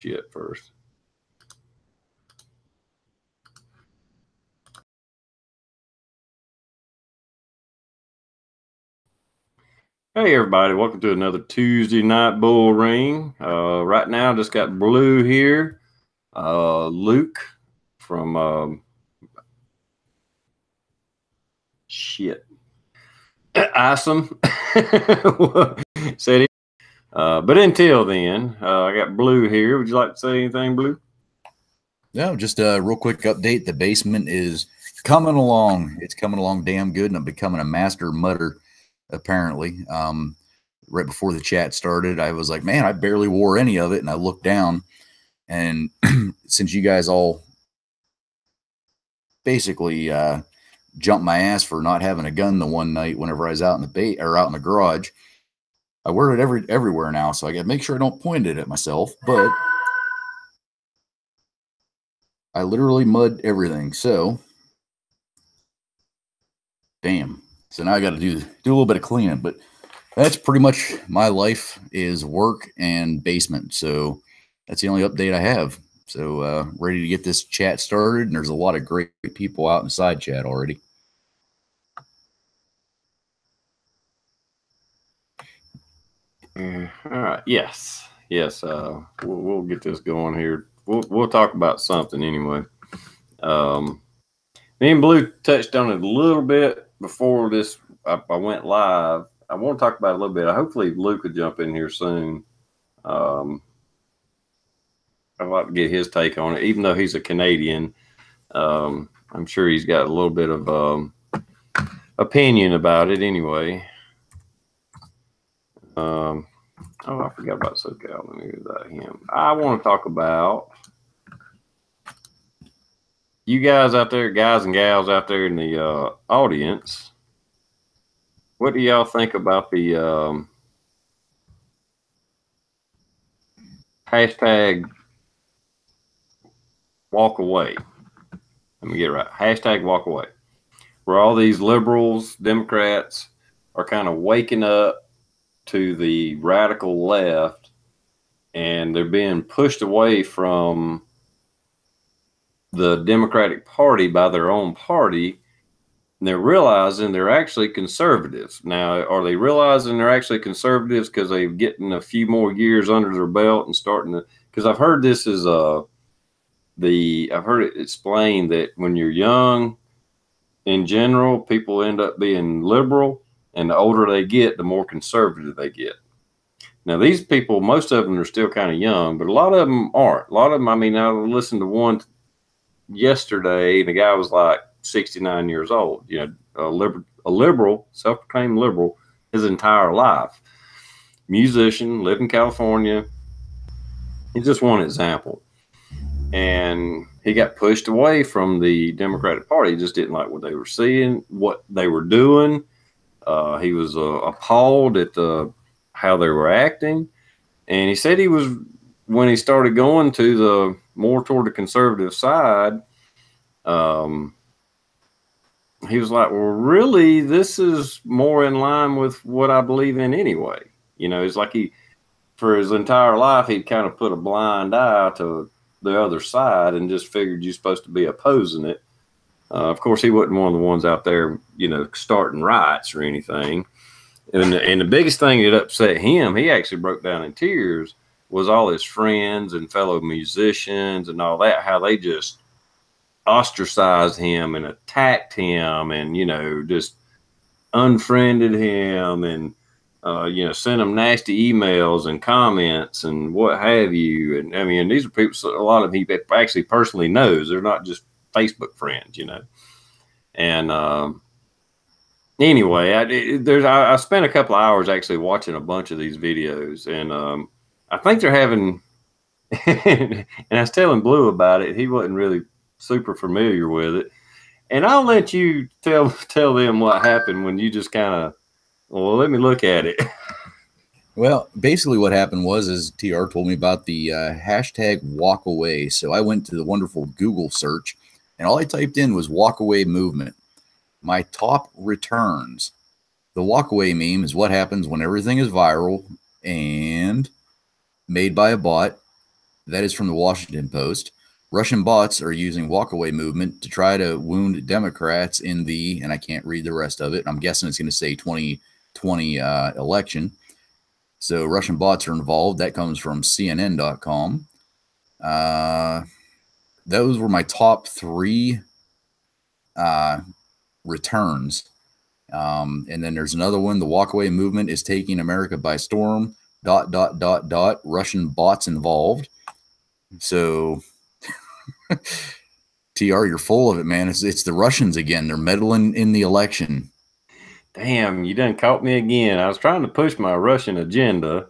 shit first. Hey everybody, welcome to another Tuesday night bull ring. Right now, just got Blue here, Luke from Awesome. Said it. But until then, I got Blue here. Would you like to say anything, Blue? No, just a real quick update. The basement is coming along. It's coming along damn good, and I'm becoming a master mudder, apparently. Right before the chat started, I was like, man, I barely wore any of it. And I looked down, and since you guys all basically jumped my ass for not having a gun the one night whenever I was out in the out in the garage, I wear it everywhere now. So I got to make sure I don't point it at myself, but I literally mud everything. So damn. So now I got to do a little bit of cleaning, but that's pretty much my life is work and basement. So that's the only update I have. So ready to get this chat started. And there's a lot of great people out in the side chat already. All right. Yes. We'll get this going here. We'll talk about something anyway. Me and Blue touched on it a little bit before this. I went live. I want to talk about it a little bit. Hopefully, Luke could jump in here soon. I'd like to get his take on it, even though he's a Canadian. I'm sure he's got a little bit of opinion about it anyway. Oh, I forgot about SoCal. Let me get that him. I want to talk about you guys out there, guys and gals out there in the audience. What do y'all think about the hashtag walk away? Let me get it right. Hashtag walk away. Where all these liberals, Democrats are kind of waking up to the radical left and they're being pushed away from the Democratic Party by their own party. And they're realizing they're actually conservatives. Now, are they realizing they're actually conservatives because they're getting a few more years under their belt and starting to? Because I've heard this is I've heard it explained that when you're young, in general, people end up being liberal, and the older they get, the more conservative they get. Now, these people, most of them are still kind of young, but a lot of them aren't. A lot of them, I mean, I listened to one yesterday, and the guy was like 69 years old, you know, a liberal, self-proclaimed liberal, his entire life. Musician, lived in California. He's just one example. And he got pushed away from the Democratic Party. He just didn't like what they were seeing, what they were doing. He was appalled at how they were acting. And he said he was, when he started going to the more toward the conservative side, he was like, well, really, this is more in line with what I believe in anyway. You know, it's like for his entire life, he'd kind of put a blind eye to the other side and just figured you're supposed to be opposing it. Of course, he wasn't one of the ones out there, you know, starting riots or anything. And the biggest thing that upset him, he actually broke down in tears, was all his friends and fellow musicians and all that, how they just ostracized him and attacked him and, you know, just unfriended him and, you know, sent him nasty emails and comments and what have you. And I mean, these are people, a lot of people actually personally knows. They're not just Facebook friends, you know. And anyway, I spent a couple of hours actually watching a bunch of these videos, and I think they're having, and I was telling Blue about it. He wasn't really super familiar with it. And I'll let you tell them what happened when you just kind of, well, let me look at it. Well, basically what happened is TR told me about the hashtag walk away. So I went to the wonderful Google search, and all I typed in was walk away movement. My top returns. The walk away meme is what happens when everything is viral and made by a bot. That is from the Washington Post. Russian bots are using walkaway movement to try to wound Democrats in the, and I can't read the rest of it. I'm guessing it's going to say 2020 election. So Russian bots are involved. That comes from CNN.com. Those were my top 3 returns. And then there's another one. The walkaway movement is taking America by storm. ... Russian bots involved. So, TR, you're full of it, man. It's the Russians again. They're meddling in the election. Damn, you done caught me again. I was trying to push my Russian agenda.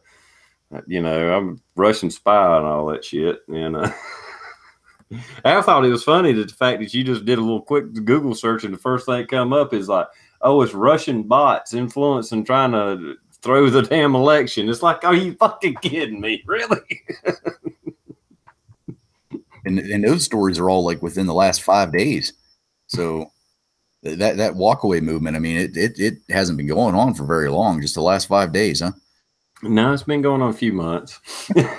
You know, I'm a Russian spy and all that shit. And I thought it was funny that the fact that you just did a little quick Google search and the first thing that come up is like, oh, it's Russian bots influencing trying to throw the damn election. It's like, are you fucking kidding me? Really? And those stories are all like within the last 5 days. So that walkaway movement, I mean, it hasn't been going on for very long, just the last 5 days, huh? No, it's been going on a few months. Yeah,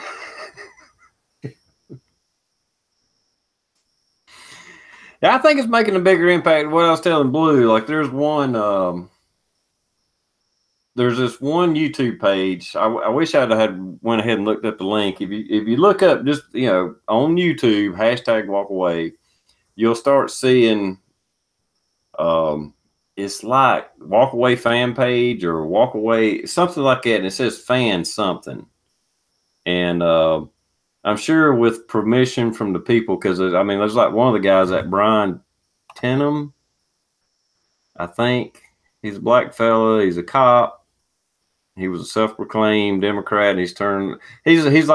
I think it's making a bigger impact. What I was telling Blue, like there's this one YouTube page. I wish I'd had went ahead and looked up the link. If you look up just on YouTube #walkaway, you'll start seeing it's like walkaway fan page or walkaway something like that, and it says fan something, and I'm sure with permission from the people, because I mean there's like one of the guys, that Brian Tenham, I think he's a black fella, he's a cop. He was a self-proclaimed Democrat, and he's like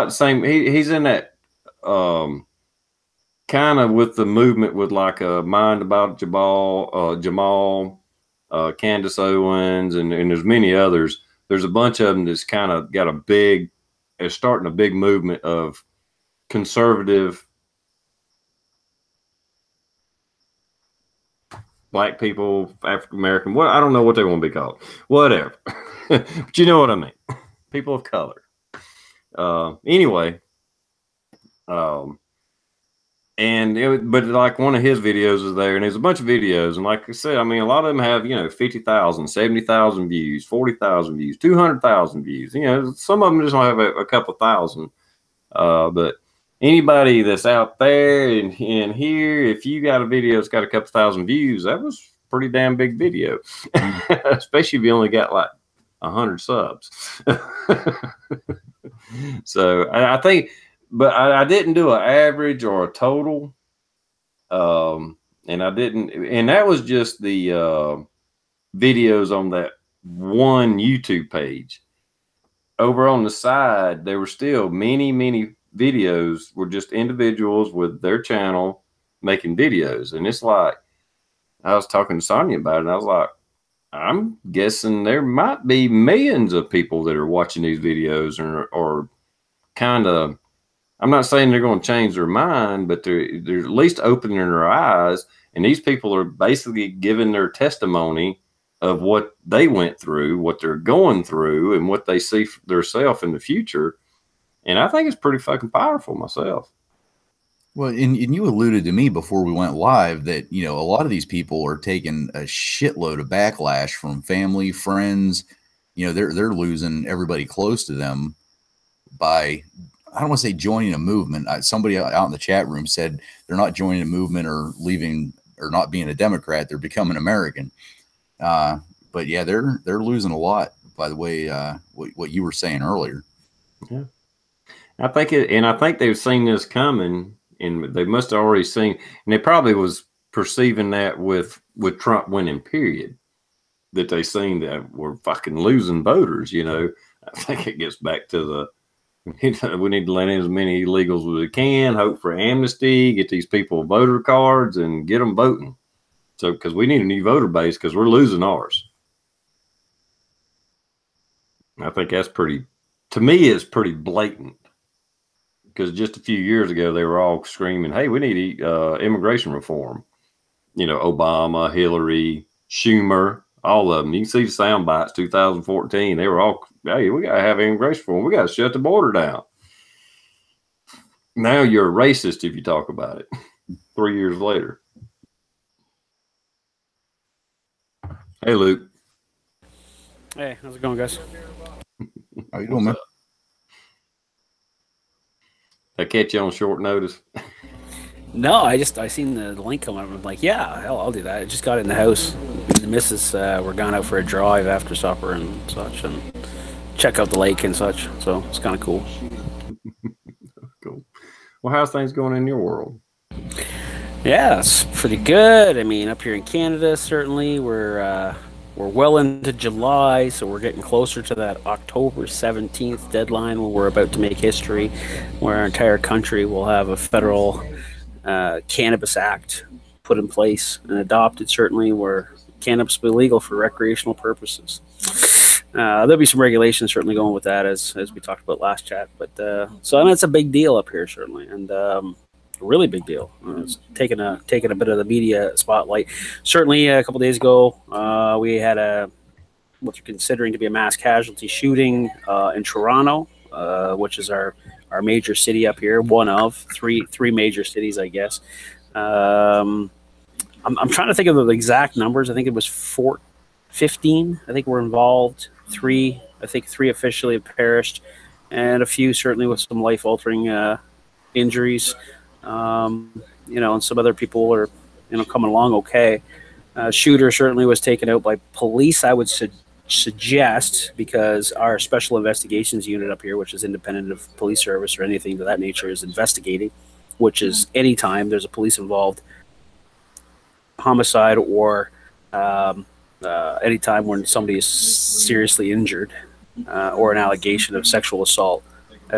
the same. He's in that kind of with the movement with like a Mind About Jamal, Candace Owens, and there's many others. There's a bunch of them that's kind of got starting a big movement of conservative black people, African American. What, I don't know what they want to be called. Whatever. But you know what I mean. People of color. Anyway. But like one of his videos is there, and there's a bunch of videos, and like I said, I mean, a lot of them have 50,000, 70,000 views, 40,000 views, 200,000 views. Some of them just have a couple thousand. But anybody that's out there and here, if you got a video that's got a couple thousand views, that was a pretty damn big video, especially if you only got like 100 subs. So I think. But I didn't do an average or a total, and I didn't, and that was just the videos on that one YouTube page. Over on the side, there were still many videos were just individuals with their channel making videos, and it's like I was talking to Sonia about it, and I was like, I'm guessing there might be millions of people that are watching these videos or kind of. I'm not saying they're going to change their mind, but they're at least opening their eyes. And these people are basically giving their testimony of what they went through, what they're going through, and what they see for themselves in the future. And I think it's pretty fucking powerful myself. Well, and you alluded to me before we went live that, a lot of these people are taking a shitload of backlash from family, friends. They're losing everybody close to them by, I don't want to say joining a movement. Somebody out in the chat room said they're not joining a movement or leaving or not being a Democrat. They're becoming American. But yeah, they're losing a lot by the way, what you were saying earlier. Yeah. I think they've seen this coming, and they must have already seen, and they probably was perceiving that with Trump winning, period, that they seen that we're fucking losing voters. I think it gets back to the, we need to let in as many illegals as we can, hope for amnesty, get these people voter cards, and get them voting. So, because we need a new voter base, because we're losing ours. I think that's to me, it's pretty blatant. Because just a few years ago, they were all screaming, hey, we need immigration reform. Obama, Hillary, Schumer, all of them. You can see the sound bites, 2014. They were all, hey, we got to have immigration reform. We got to shut the border down. Now you're a racist if you talk about it 3 years later. Hey, Luke. Hey, how's it going, guys? How you doing, man? I catch you on short notice. No, I seen the link come up. I'm like, yeah, hell, I'll do that. I just got in the house. The missus were gone out for a drive after supper and such, and check out the lake and such. So it's kind of cool. Cool. Well, how's things going in your world? Yeah, it's pretty good. I mean, up here in Canada, certainly we're well into July, so we're getting closer to that October 17th deadline when we're about to make history, where our entire country will have a federal Cannabis Act put in place and adopted, certainly, where cannabis will be legal for recreational purposes. There'll be some regulations certainly going with that, as we talked about last chat. But so I mean, it's a big deal up here, certainly, and a really big deal. It's taking a bit of the media spotlight. Certainly, a couple days ago, we had what they're considering to be a mass casualty shooting in Toronto, which is our major city up here, one of three major cities, I guess. I'm trying to think of the exact numbers. I think it was 15. I think were involved. Three officially have perished, and a few certainly with some life-altering injuries. And some other people are, coming along okay. Shooter certainly was taken out by police, I would suggest, because our special investigations unit up here, which is independent of police service or anything of that nature, is investigating, which is anytime there's a police involved homicide or anytime when somebody is seriously injured or an allegation of sexual assault,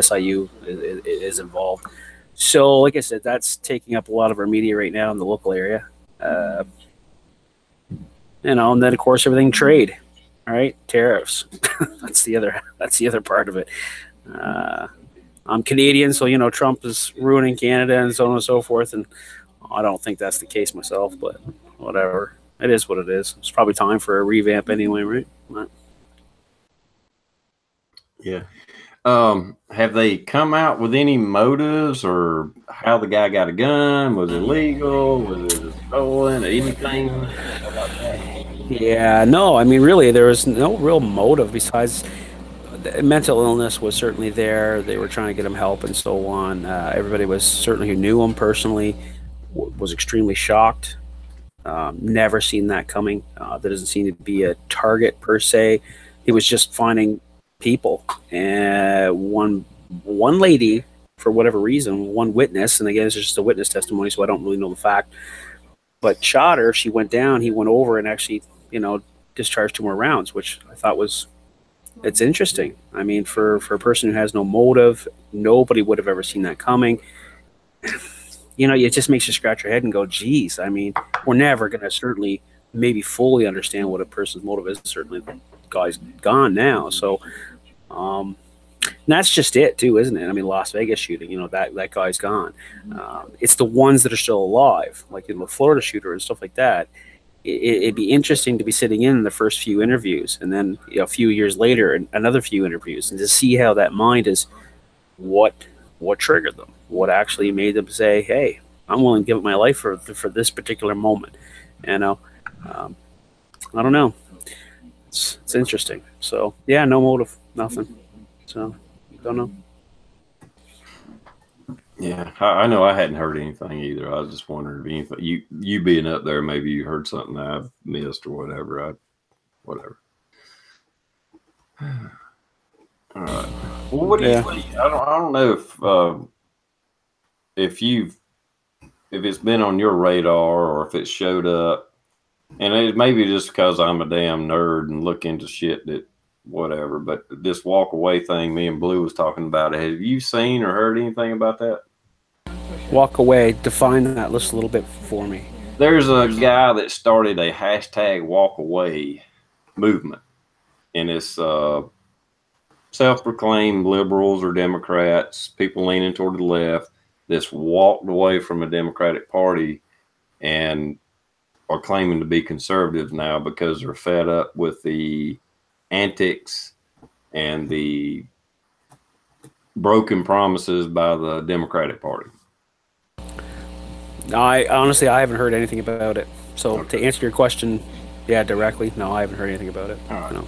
SIU is involved. So, like I said, that's taking up a lot of our media right now in the local area. And then of course everything trade, all right, tariffs. that's the other part of it. I'm Canadian, so Trump is ruining Canada and so on and so forth, and I don't think that's the case myself, but whatever. It is what it is. It's probably time for a revamp anyway, right? Yeah. Have they come out with any motives or how the guy got a gun? Was it legal? Was it stolen? Anything about that? Yeah, no. I mean, really, there was no real motive besides mental illness was certainly there. They were trying to get him help and so on. Everybody was certainly who knew him personally was extremely shocked. Never seen that coming. There doesn't seem to be a target per se. He was just finding people. One lady, for whatever reason, one witness, and again, it's just a witness testimony, so I don't really know the fact. But shot her. She went down. He went over and actually, discharged 2 more rounds, which I thought it's interesting. I mean, for a person who has no motive, nobody would have ever seen that coming. It just makes you scratch your head and go, geez, I mean, we're never going to certainly maybe fully understand what a person's motive is. Certainly the guy's gone now. So that's just it too, isn't it? I mean, Las Vegas shooting, that guy's gone. It's the ones that are still alive, like the Florida shooter and stuff like that. It'd be interesting to be sitting in the first few interviews and then a few years later another few interviews and to see how that mind is, what triggered them, what actually made them say, hey, I'm willing to give up my life for this particular moment. I don't know. It's interesting. So yeah, no motive, nothing. So don't know. Yeah, I know I hadn't heard anything either. I was just wondering if anything, you being up there, maybe you heard something that I missed or whatever. Whatever. All right. Well, what do you? I don't know if it's been on your radar or if it showed up, and it maybe just because I'm a damn nerd and look into shit that whatever. But this walk away thing, me and Blue was talking about it. Have you seen or heard anything about that? Walk away. Define that just a little bit for me. There's a guy that started a hashtag walk away movement, and it's self-proclaimed liberals or Democrats, people leaning toward the left, that's walked away from the Democratic Party and are claiming to be conservatives now because they're fed up with the antics and the broken promises by the Democratic Party. I honestly, I haven't heard anything about it. So Okay. to answer your question, yeah, directly, no, I haven't heard anything about it. All right. No.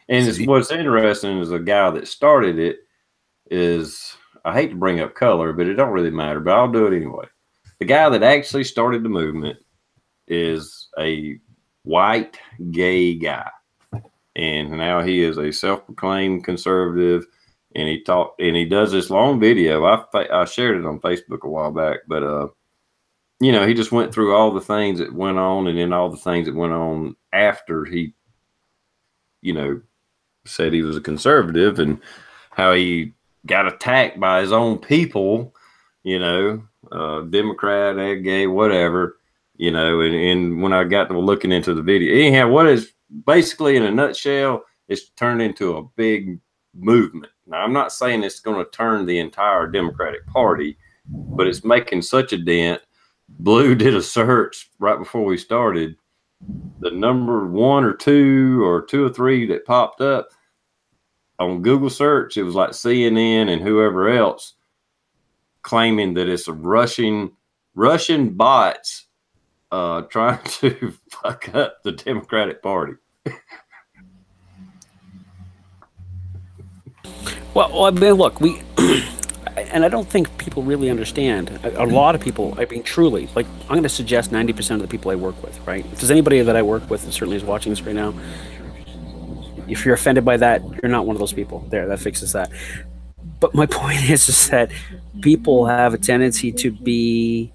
And what's interesting is the guy that started it is, I hate to bring up color, but it don't really matter, but I'll do it anyway. The guy that actually started the movement is a white gay guy. And now he is a self-proclaimed conservative, and he does this long video. I shared it on Facebook a while back, but you know, he just went through all the things that went on, and then all the things that went on after he, you know, said he was a conservative, and how he got attacked by his own people, you know, Democrat, gay, whatever, you know. And when I got to looking into the video, anyhow, what is basically in a nutshell, it's turned into a big movement. Now, I'm not saying it's going to turn the entire Democratic Party, but it's making such a dent. Blue did a search right before we started. The number 1 or 2 or 2 or 3 that popped up on Google search, it was like CNN and whoever else claiming that it's a Russian bots trying to fuck up the Democratic Party. Well, I mean, look, we, and I don't think people really understand. A lot of people, I mean, truly, like, I'm going to suggest 90% of the people I work with, right? If there's anybody that I work with that certainly is watching this right now, if you're offended by that, you're not one of those people. There, that fixes that. But my point is that people have a tendency to be,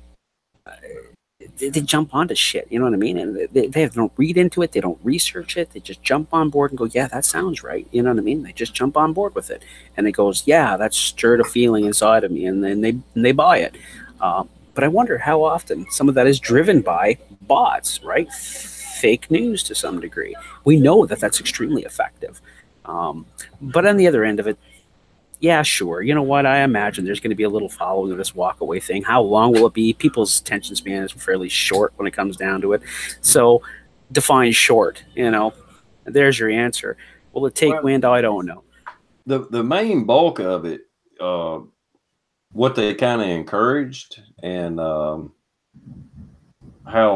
they jump onto shit, you know what I mean? And they don't read into it, they don't research it, they just jump on board and go, yeah, that sounds right, you know what I mean? They just jump on board with it, and it goes, yeah, that stirred a feeling inside of me, and then they buy it. But I wonder how often some of that is driven by bots, right? Fake news to some degree. We know that that's extremely effective. But on the other end of it, yeah, sure. You know what? I imagine there's going to be a little following of this walk away thing. How long will it be? People's attention span is fairly short when it comes down to it. So define short, you know. There's your answer. Will it take wind? I don't know. The main bulk of it, what they kind of encouraged, and how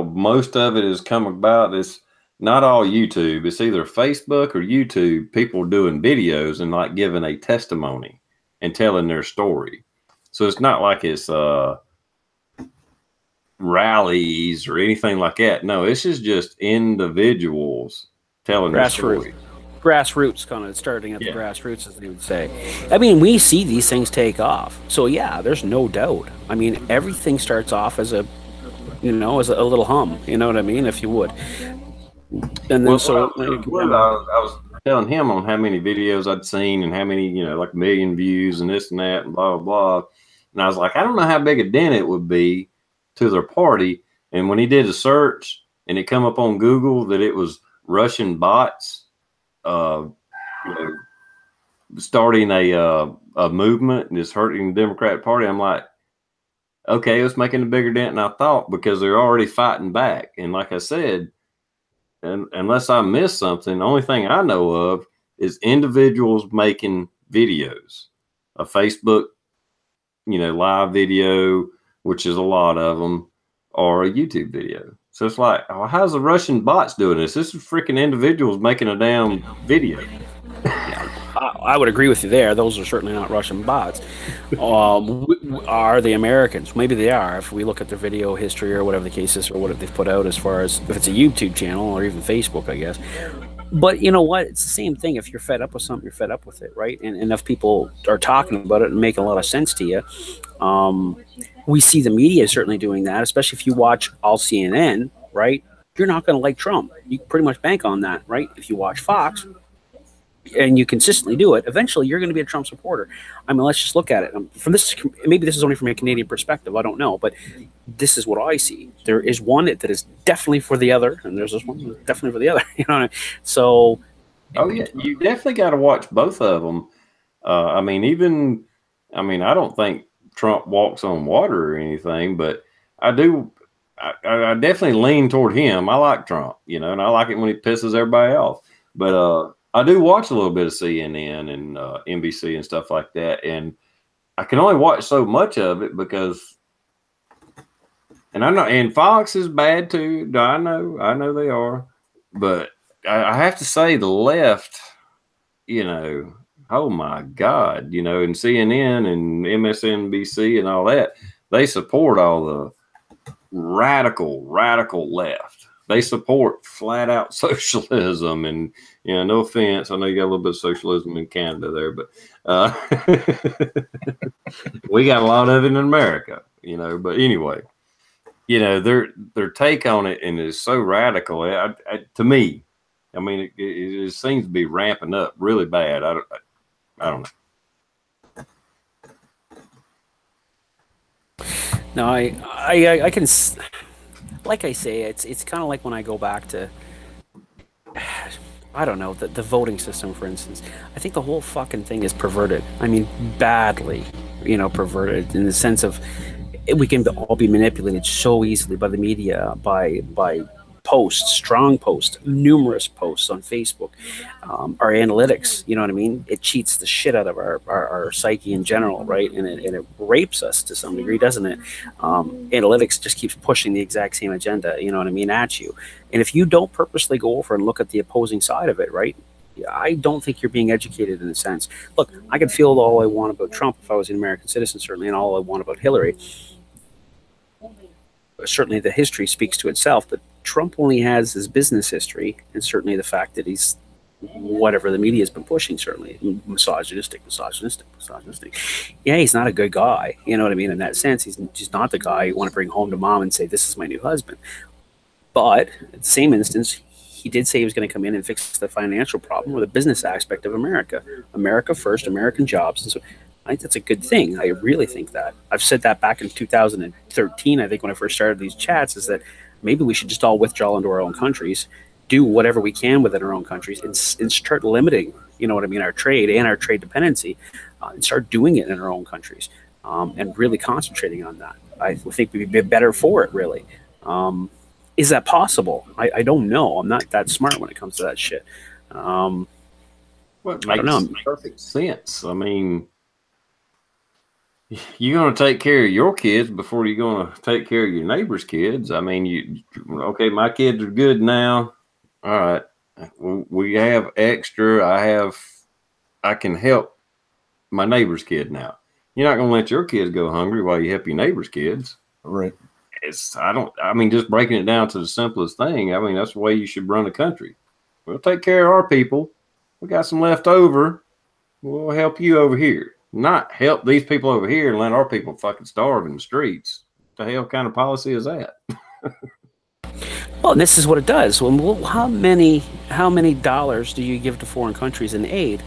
most of it has come about is not all YouTube. It's either Facebook or YouTube, people doing videos and like giving a testimony and telling their story. So it's not like it's rallies or anything like that. No, this is just individuals telling their story. Grassroots, kind of starting at the grassroots, as they would say. I mean, we see these things take off. So yeah, there's no doubt. I mean, everything starts off as a, you know, as a little hum, you know what I mean, if you would. And then I was telling him on how many videos I'd seen and how many, you know, like 1 million views and this and that and blah, blah, blah. And I was like, I don't know how big a dent it would be to their party. And when he did a search and it come up on Google that it was Russian bots, you know, starting a movement and it's hurting the Democratic Party, I'm like, okay, it's making a bigger dent than I thought, because they're already fighting back. And like I said, and unless I miss something, the only thing I know of is individuals making videos, a Facebook, you know, live video, which is a lot of them, or a YouTube video. So it's like, oh, how's the Russian bots doing this? This is freaking individuals making a damn video. I would agree with you there. Those are certainly not Russian bots. Are they Americans? Maybe they are. If we look at their video history or whatever the case is, or what they've put out, as far as if it's a YouTube channel or even Facebook, I guess. But you know what? It's the same thing. If you're fed up with something, you're fed up with it, right? And enough people are talking about it and making a lot of sense to you. We see the media certainly doing that, especially if you watch all CNN, right? You're not going to like Trump. You pretty much bank on that, right? If you watch Fox, and you consistently do it, eventually you're going to be a Trump supporter. I mean, let's just look at it from this. Maybe this is only from a Canadian perspective. I don't know, but this is what I see. There is one that is definitely for the other, and there's this one that's definitely for the other. You know what I mean? So, oh yeah, you definitely got to watch both of them. I mean, I don't think Trump walks on water or anything, but I do. I definitely lean toward him. I like Trump, you know, and I like it when he pisses everybody off. But I do watch a little bit of CNN and NBC and stuff like that, and I can only watch so much of it because, and I'm not, and Fox is bad too. I know they are, but I have to say the left, oh my God, and CNN and MSNBC and all that, they support all the radical left. They support flat out socialism, and no offense, I know you got a little bit of socialism in Canada there, but we got a lot of it in America, But anyway, their take on it and is so radical. To me, I mean, it seems to be ramping up really bad. I don't know. No, I can, like I say, it's kind of like when I go back to, I don't know, the voting system, for instance. I think the whole fucking thing is perverted. I mean, badly, perverted in the sense of we can all be manipulated so easily by the media, by posts, strong posts, numerous posts on Facebook, our analytics, you know what I mean? It cheats the shit out of our psyche in general, right? And it rapes us to some degree, doesn't it? Analytics just keeps pushing the exact same agenda, you know what I mean, at you. And if you don't purposely go over and look at the opposing side of it, right? I don't think you're being educated in a sense. Look, I could feel all I want about Trump if I was an American citizen, certainly, and all I want about Hillary. Certainly the history speaks to itself, but Trump only has his business history, and certainly the fact that he's whatever the media has been pushing, certainly misogynistic. Yeah, he's not a good guy, you know what I mean? In that sense, he's just not the guy you want to bring home to mom and say, this is my new husband. But at the same instance, he did say he was going to come in and fix the financial problem or the business aspect of America. America first, American jobs. And so I think that's a good thing. I really think that. I've said that back in 2013, I think, when I first started these chats, is that maybe we should just all withdraw into our own countries, do whatever we can within our own countries, and start limiting, you know what I mean, our trade and our trade dependency, and start doing it in our own countries, and really concentrating on that. I think we'd be better for it, really. Is that possible? I don't know. I'm not that smart when it comes to that shit. Well, it makes perfect sense. I mean, you're going to take care of your kids before you're going to take care of your neighbor's kids. I mean, okay, my kids are good now. All right. We have extra. I can help my neighbor's kid now. You're not going to let your kids go hungry while you help your neighbor's kids. Right. Just breaking it down to the simplest thing. I mean, that's the way you should run a country. We'll take care of our people. We got some left over. We'll help you over here. Not help these people over here and let our people fucking starve in the streets. What the hell kind of policy is that? Well, this is what it does. Well, how many dollars do you give to foreign countries in aid?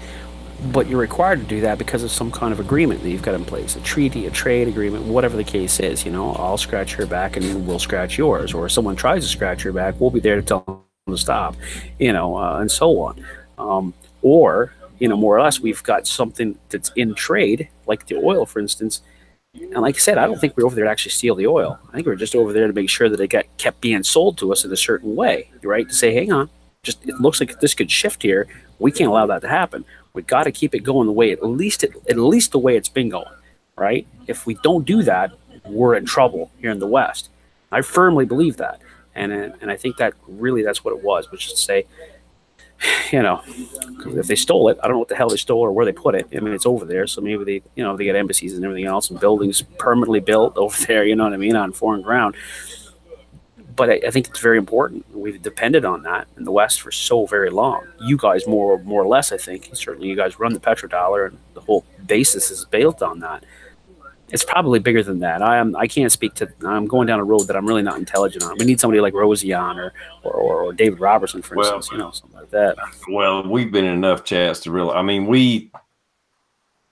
But you're required to do that because of some kind of agreement that you've got in place, a treaty, a trade agreement, whatever the case is. I'll scratch your back and we'll scratch yours. Or if someone tries to scratch your back, we'll be there to tell them to stop, and so on. Or more or less, we've got something that's in trade, like the oil, for instance. And like I said, I don't think we're over there to actually steal the oil. I think we're just over there to make sure that it kept being sold to us in a certain way, right? To say, hang on, it looks like this could shift here. We can't allow that to happen. We've got to keep it going the way, at least the way it's been going, right? If we don't do that, we're in trouble here in the West. I firmly believe that. And I think that really that's what it was, which is to say, if they stole it, I don't know what the hell they stole or where they put it. I mean, it's over there, so maybe they got embassies and everything else and buildings permanently built over there, you know what I mean, on foreign ground. But I think it's very important. We've depended on that in the West for so very long. You guys more or less, I think. Certainly you guys run the petrodollar, and the whole basis is built on that. It's probably bigger than that. I can't speak to. I'm going down a road that I'm really not intelligent on. We need somebody like Rosie on or David Robertson, for instance. Something like that. Well, we've been in enough chats to realize. I mean, we've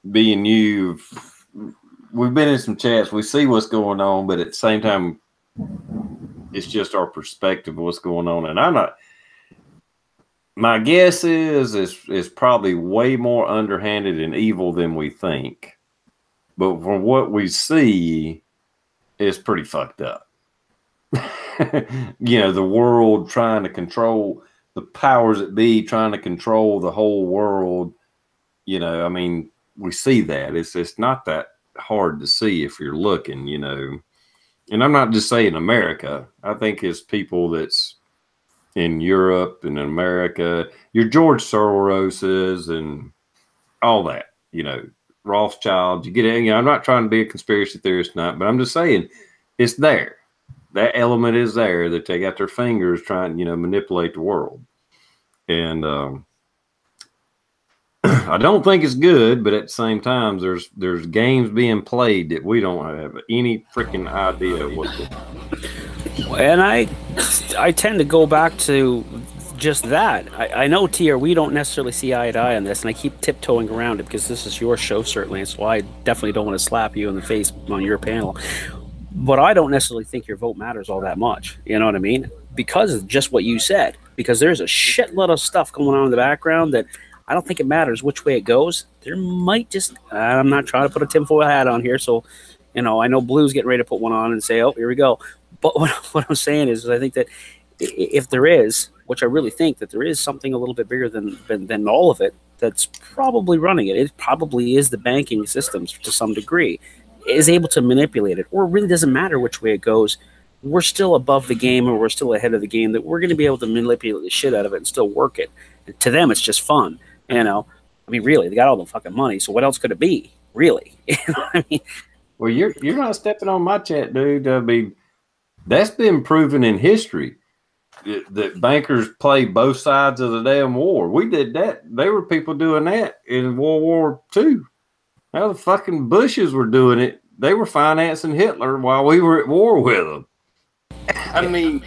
been in some chats. We see what's going on, but at the same time, it's just our perspective of what's going on. And I'm not. My guess is probably way more underhanded and evil than we think. But from what we see, it's pretty fucked up. The world trying to control the powers that be trying to control the whole world. You know, I mean, we see that. It's not that hard to see if you're looking, you know. And I'm not just saying America. I think it's people that's in Europe and in America, your George Soroses and all that, you know, Rothschild. You get it. You know, I'm not trying to be a conspiracy theorist tonight, but I'm just saying it's there. That element is there that they got their fingers trying, you know, manipulate the world. And I don't think it's good, but at the same time, there's games being played that we don't have any freaking idea what. And I tend to go back to just that. I know, TR, we don't necessarily see eye to eye on this, and I keep tiptoeing around it because this is your show, certainly. That's why I definitely don't want to slap you in the face on your panel. But I don't necessarily think your vote matters all that much. You know what I mean? Because of just what you said. Because there's a shitload of stuff going on in the background that I don't think it matters which way it goes. There might just, I'm not trying to put a tinfoil hat on here, so, you know, I know Blue's getting ready to put one on and say, oh, here we go. But what I'm saying is I think that if there is, which I really think that there is something a little bit bigger than all of it that's probably running it. It probably is the banking systems to some degree, is able to manipulate it, or it really doesn't matter which way it goes. We're still above the game, or we're still ahead of the game, that we're going to be able to manipulate the shit out of it and still work it. And to them, it's just fun. You know, I mean, really, they got all the fucking money, so what else could it be? Really? You know what I mean? Well, you're not stepping on my chat, dude. I mean, that's been proven in history that bankers play both sides of the damn war. We did that. There were people doing that in World War II. How the fucking Bushes were doing it. They were financing Hitler while we were at war with them. I mean,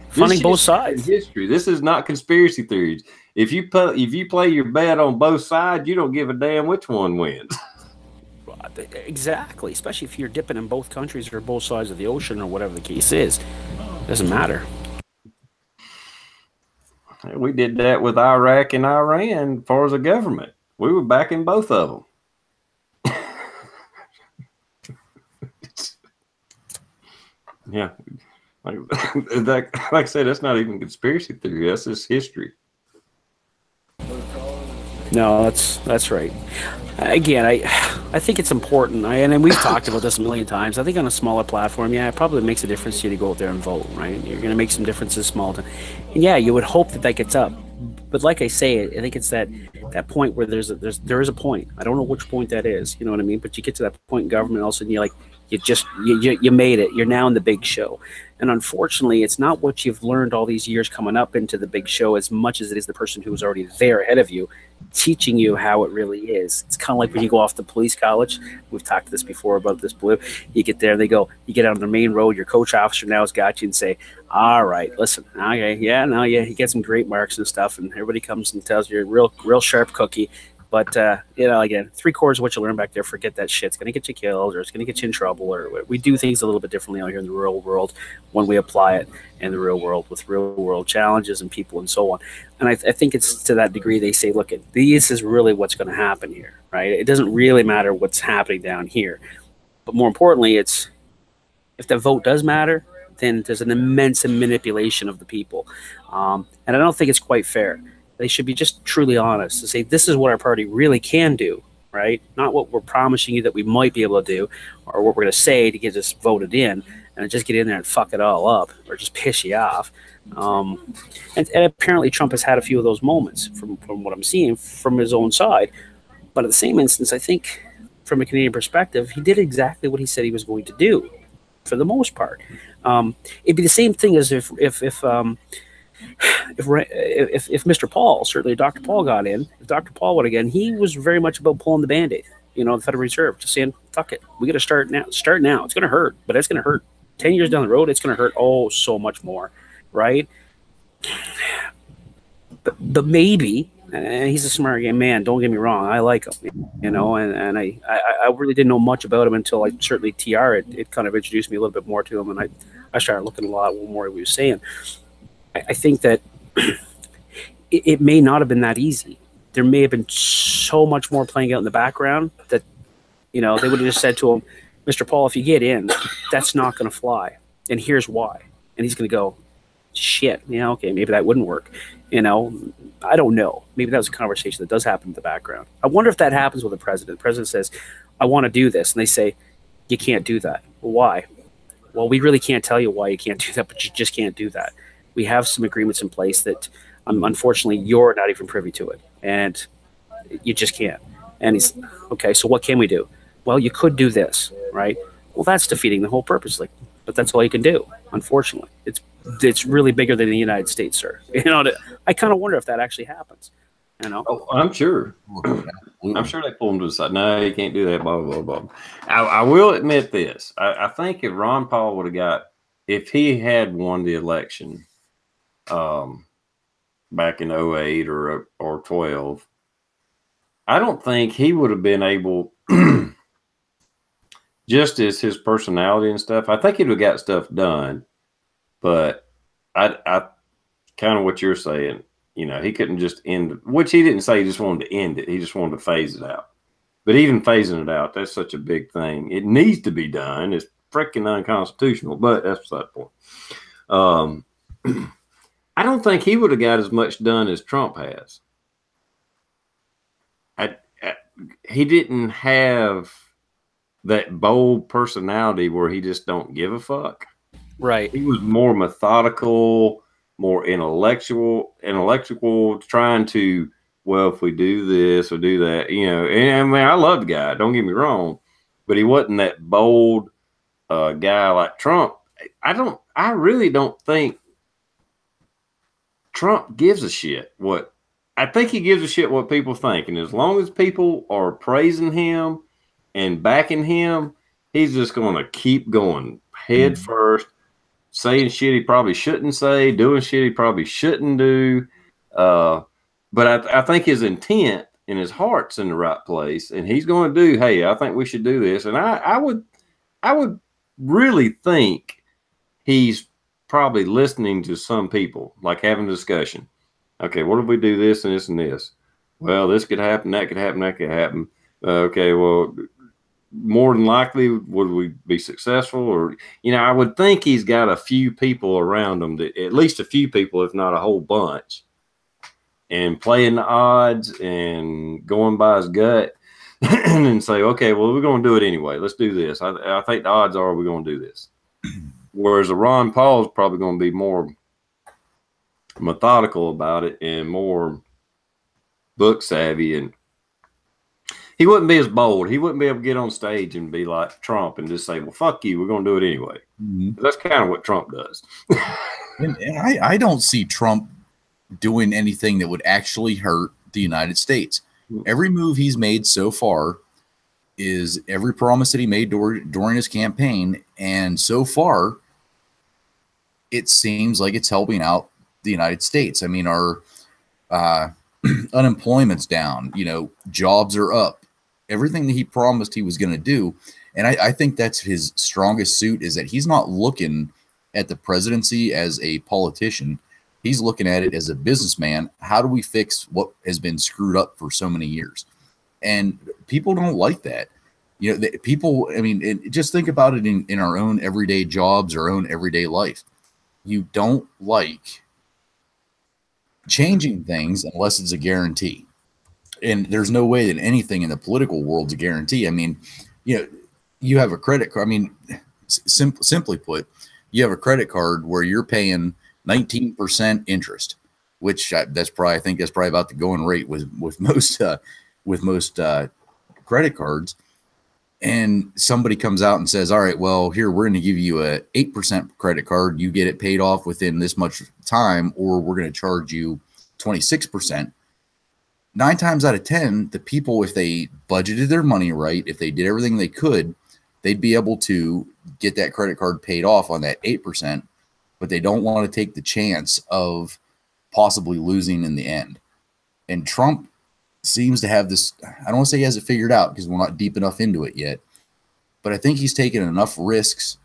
funding both sides. History. This is not conspiracy theories. If you play your bet on both sides, you don't give a damn which one wins. Exactly. Especially if you're dipping in both countries or both sides of the ocean or whatever the case is. It doesn't matter. We did that with Iraq and Iran as far as a government. We were backing both of them. Yeah. Like I said, that's not even conspiracy theory. That's just history. No, that's right. Again, I think it's important, and we've talked about this a million times. I think on a smaller platform, yeah, it probably makes a difference to you to go out there and vote, right? You're going to make some differences small. And yeah, you would hope that gets up. But like I say, I think it's that point where there is a point. I don't know which point that is. You know what I mean? But you get to that point in government, all of a sudden you're like, you made it. You're now in the big show. And unfortunately, it's not what you've learned all these years coming up into the big show as much as it is the person who was already there ahead of you teaching you how it really is. It's kind of like when you go off to police college. We've talked this before about this, Blue. You get there, they go, you get out on the main road, your coach officer now has got you and say, all right, listen, okay, yeah, no, yeah, you get some great marks and stuff, and everybody comes and tells you you're a real sharp cookie. But, you know, again, 3/4 of what you learn back there, forget that shit. It's going to get you killed, or it's going to get you in trouble, or we do things a little bit differently out here in the real world when we apply it in the real world with real world challenges and people and so on. And I think it's to that degree they say, look, this is really what's going to happen here, right? It doesn't really matter what's happening down here. But more importantly, it's if the vote does matter, then there's an immense manipulation of the people. And I don't think it's quite fair. They should be just truly honest to say, this is what our party really can do, right? Not what we're promising you that we might be able to do, or what we're going to say to get us voted in, and just get in there and fuck it all up, or just piss you off. And apparently Trump has had a few of those moments from what I'm seeing from his own side. But at the same instance, I think from a Canadian perspective, he did exactly what he said he was going to do for the most part. It'd be the same thing as if Mr. Paul, certainly Dr. Paul got in, if Dr. Paul would again, he was very much about pulling the Band-Aid, you know, the Federal Reserve, just saying, fuck it, we got to start now. It's going to hurt, but it's going to hurt 10 years down the road. It's going to hurt so much more, right? But maybe, and he's a smart man, don't get me wrong, I like him, you know, and I really didn't know much about him until certainly TR, it kind of introduced me a little bit more to him, and I started looking a lot more at what he was saying. I think that it may not have been that easy. There may have been so much more playing out in the background that, you know, they would have just said to him, Mr. Paul, if you get in, that's not going to fly. And here's why. And he's going to go, shit, okay, maybe that wouldn't work. I don't know. Maybe that was a conversation that does happen in the background. I wonder if that happens with the president. The president says, I want to do this. And they say, you can't do that. Well, why? Well, we really can't tell you why you can't do that, but you just can't do that. We have some agreements in place that, unfortunately, you're not even privy to it. And you just can't. And he's, okay, so what can we do? Well, you could do this, right? Well, that's defeating the whole purpose. But that's all you can do, unfortunately. It's really bigger than the United States, sir. I kind of wonder if that actually happens. Oh, I'm sure. I'm sure they pulled him to the side. No, you can't do that. Blah blah blah. I will admit this. I think if Ron Paul would have if he had won the election, back in 08 or 12, I don't think he would have been able. Just as his personality and stuff, I think he'd have got stuff done. But I kind of what you're saying. He couldn't just end, which he didn't say he just wanted to end it. He just wanted to phase it out. But even phasing it out, that's such a big thing. It needs to be done. It's freaking unconstitutional, but that's beside the point. I don't think he would have got as much done as Trump has. He didn't have that bold personality where he just don't give a fuck. Right. He was more methodical, more intellectual, trying to, well, if we do this or do that, and I mean, I love the guy, don't get me wrong, but he wasn't that bold guy like Trump. I really don't think Trump gives a shit I think he gives a shit what people think. And as long as people are praising him and backing him, he's just going to keep going head first, saying shit he probably shouldn't say, doing shit he probably shouldn't do. But I think his intent and his heart's in the right place, and he's going to do, hey, I think we should do this. And I would really think he's probably listening to some people, like having a discussion. Okay, what if we do this and this and this? Well, this could happen, that could happen, that could happen. Okay, well, more than likely, would we be successful? Or, I would think he's got a few people around him, at least a few people, if not a whole bunch, and playing the odds and going by his gut and say, okay, well, we're going to do it anyway. Let's do this. I think the odds are we're going to do this. Whereas a Ron Paul is probably going to be more methodical about it and more book savvy, and he wouldn't be as bold. He wouldn't be able to get on stage and be like Trump and just say, well, fuck you, we're going to do it anyway. Mm-hmm. That's kind of what Trump does. and I don't see Trump doing anything that would actually hurt the United States. Mm-hmm. Every move he's made so far is every promise that he made during his campaign, and so far it seems like it's helping out the United States. I mean, our unemployment's down, jobs are up, everything that he promised he was going to do. And I think that's his strongest suit, is that he's not looking at the presidency as a politician. He's looking at it as a businessman. How do we fix what has been screwed up for so many years? And people don't like that. People, I mean, just think about it in our own everyday jobs, our own everyday life. You don't like changing things unless it's a guarantee. And there's no way that anything in the political world's a guarantee. I mean, you have a credit card. I mean, simply put, you have a credit card where you're paying 19% interest, which I think that's probably about the going rate with most credit cards. And somebody comes out and says, all right, well, here, we're going to give you a 8% credit card. You get it paid off within this much time, or we're going to charge you 26%. 9 times out of 10, the people, if they budgeted their money right, if they did everything they could, they'd be able to get that credit card paid off on that 8%, but they don't want to take the chance of possibly losing in the end. And Trump seems to have this, I don't want to say he has it figured out because we're not deep enough into it yet, but I think he's taken enough risks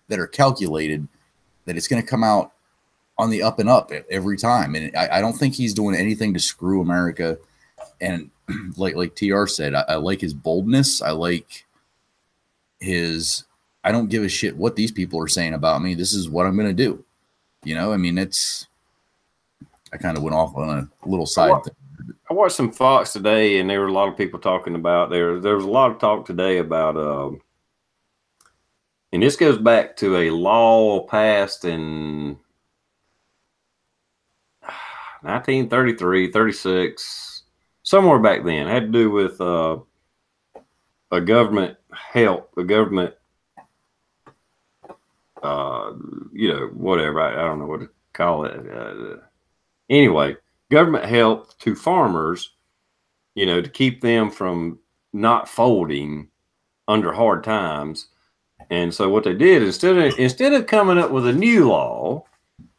that are calculated that it's going to come out on the up and up every time. And I don't think he's doing anything to screw America. And like TR said, I like his boldness. I like I don't give a shit what these people are saying about me. This is what I'm going to do. You know, I mean, I kind of went off on a little side thing. I watched some Fox today, and there were a lot of people talking about there was a lot of talk today about and this goes back to a law passed in 1933, 36, somewhere back then. It had to do with a government help, a government, you know, whatever. I don't know what to call it. Anyway, government help to farmers, you know, to keep them from not folding under hard times. And so what they did, instead of coming up with a new law,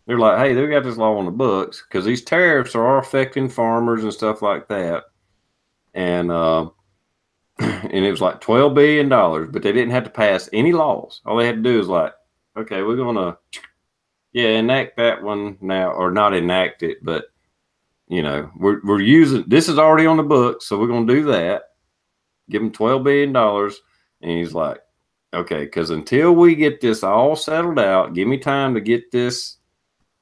they're like, hey, they got this law on the books because these tariffs are affecting farmers and stuff like that. And and it was like $12 billion, but they didn't have to pass any laws. All they had to do is like, okay, we're gonna enact that one now, or not enact it, but you know, we're using this is already on the books, so we're gonna do that. Give them $12 billion, and he's like, okay, because until we get this all settled out, give me time to get this,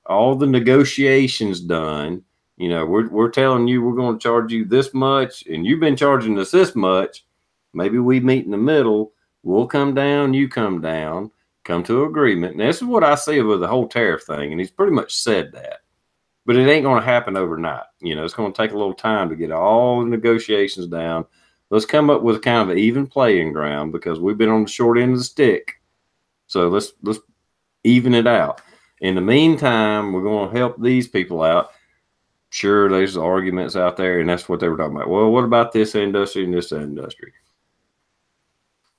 all the negotiations done. You know, we're telling you we're going to charge you this much, and you've been charging us this much. Maybe we meet in the middle. We'll come down, you come down, come to agreement. And this is what I see with the whole tariff thing, and he's pretty much said that. But it ain't going to happen overnight. You know, it's going to take a little time to get all the negotiations down. Let's come up with kind of an even playing ground because we've been on the short end of the stick. So let's even it out. In the meantime, we're going to help these people out. Sure, there's arguments out there, and that's what they were talking about. Well, what about this industry and this industry?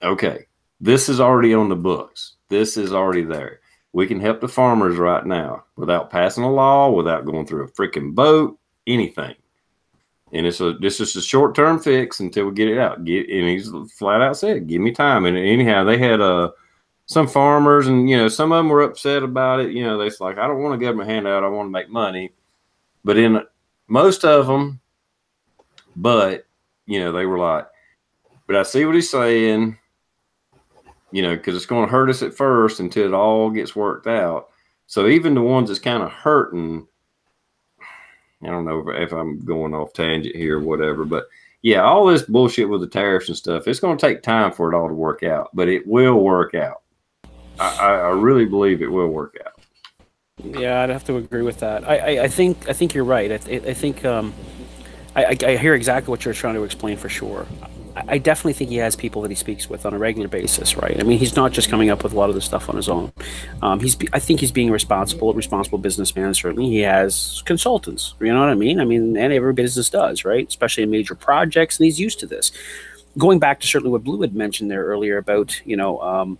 Okay, this is already on the books. This is already there. We can help the farmers right now without passing a law, without going through a freaking vote, anything. And this is a short-term fix until we get it out. And he's flat out said, give me time. And anyhow, they had some farmers, and, you know, some of them were upset about it. You know, they're like, I don't want a government handout. I want to make money. But in most of them, but, you know, they were like, but I see what he's saying, you know, because it's going to hurt us at first until it all gets worked out. So even the ones that's kind of hurting, I don't know if I'm going off tangent here or whatever, but yeah, all this bullshit with the tariffs and stuff, it's going to take time for it all to work out, but it will work out. I really believe it will work out. Yeah, I'd have to agree with that. I think you're right. I think I hear exactly what you're trying to explain for sure. I definitely think he has people that he speaks with on a regular basis, right? I mean, he's not just coming up with a lot of this stuff on his own. I think he's being a responsible businessman. Certainly, he has consultants. You know what I mean? And every business does, right? Especially in major projects, and he's used to this. Going back to certainly what Blue had mentioned there earlier about, you know,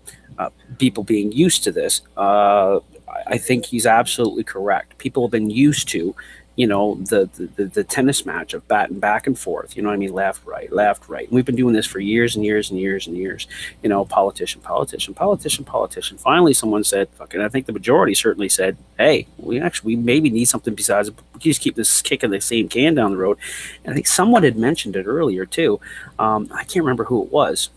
people being used to this. I think he's absolutely correct. People have been used to, you know, the tennis match of batting back and forth. You know what I mean? Left, right, left, right. And we've been doing this for years and years and years and years. You know, politician. Finally, someone said, fucking, I think the majority certainly said, hey, we maybe need something besides, we just keep this kicking the same can down the road. And I think someone had mentioned it earlier too. I can't remember who it was.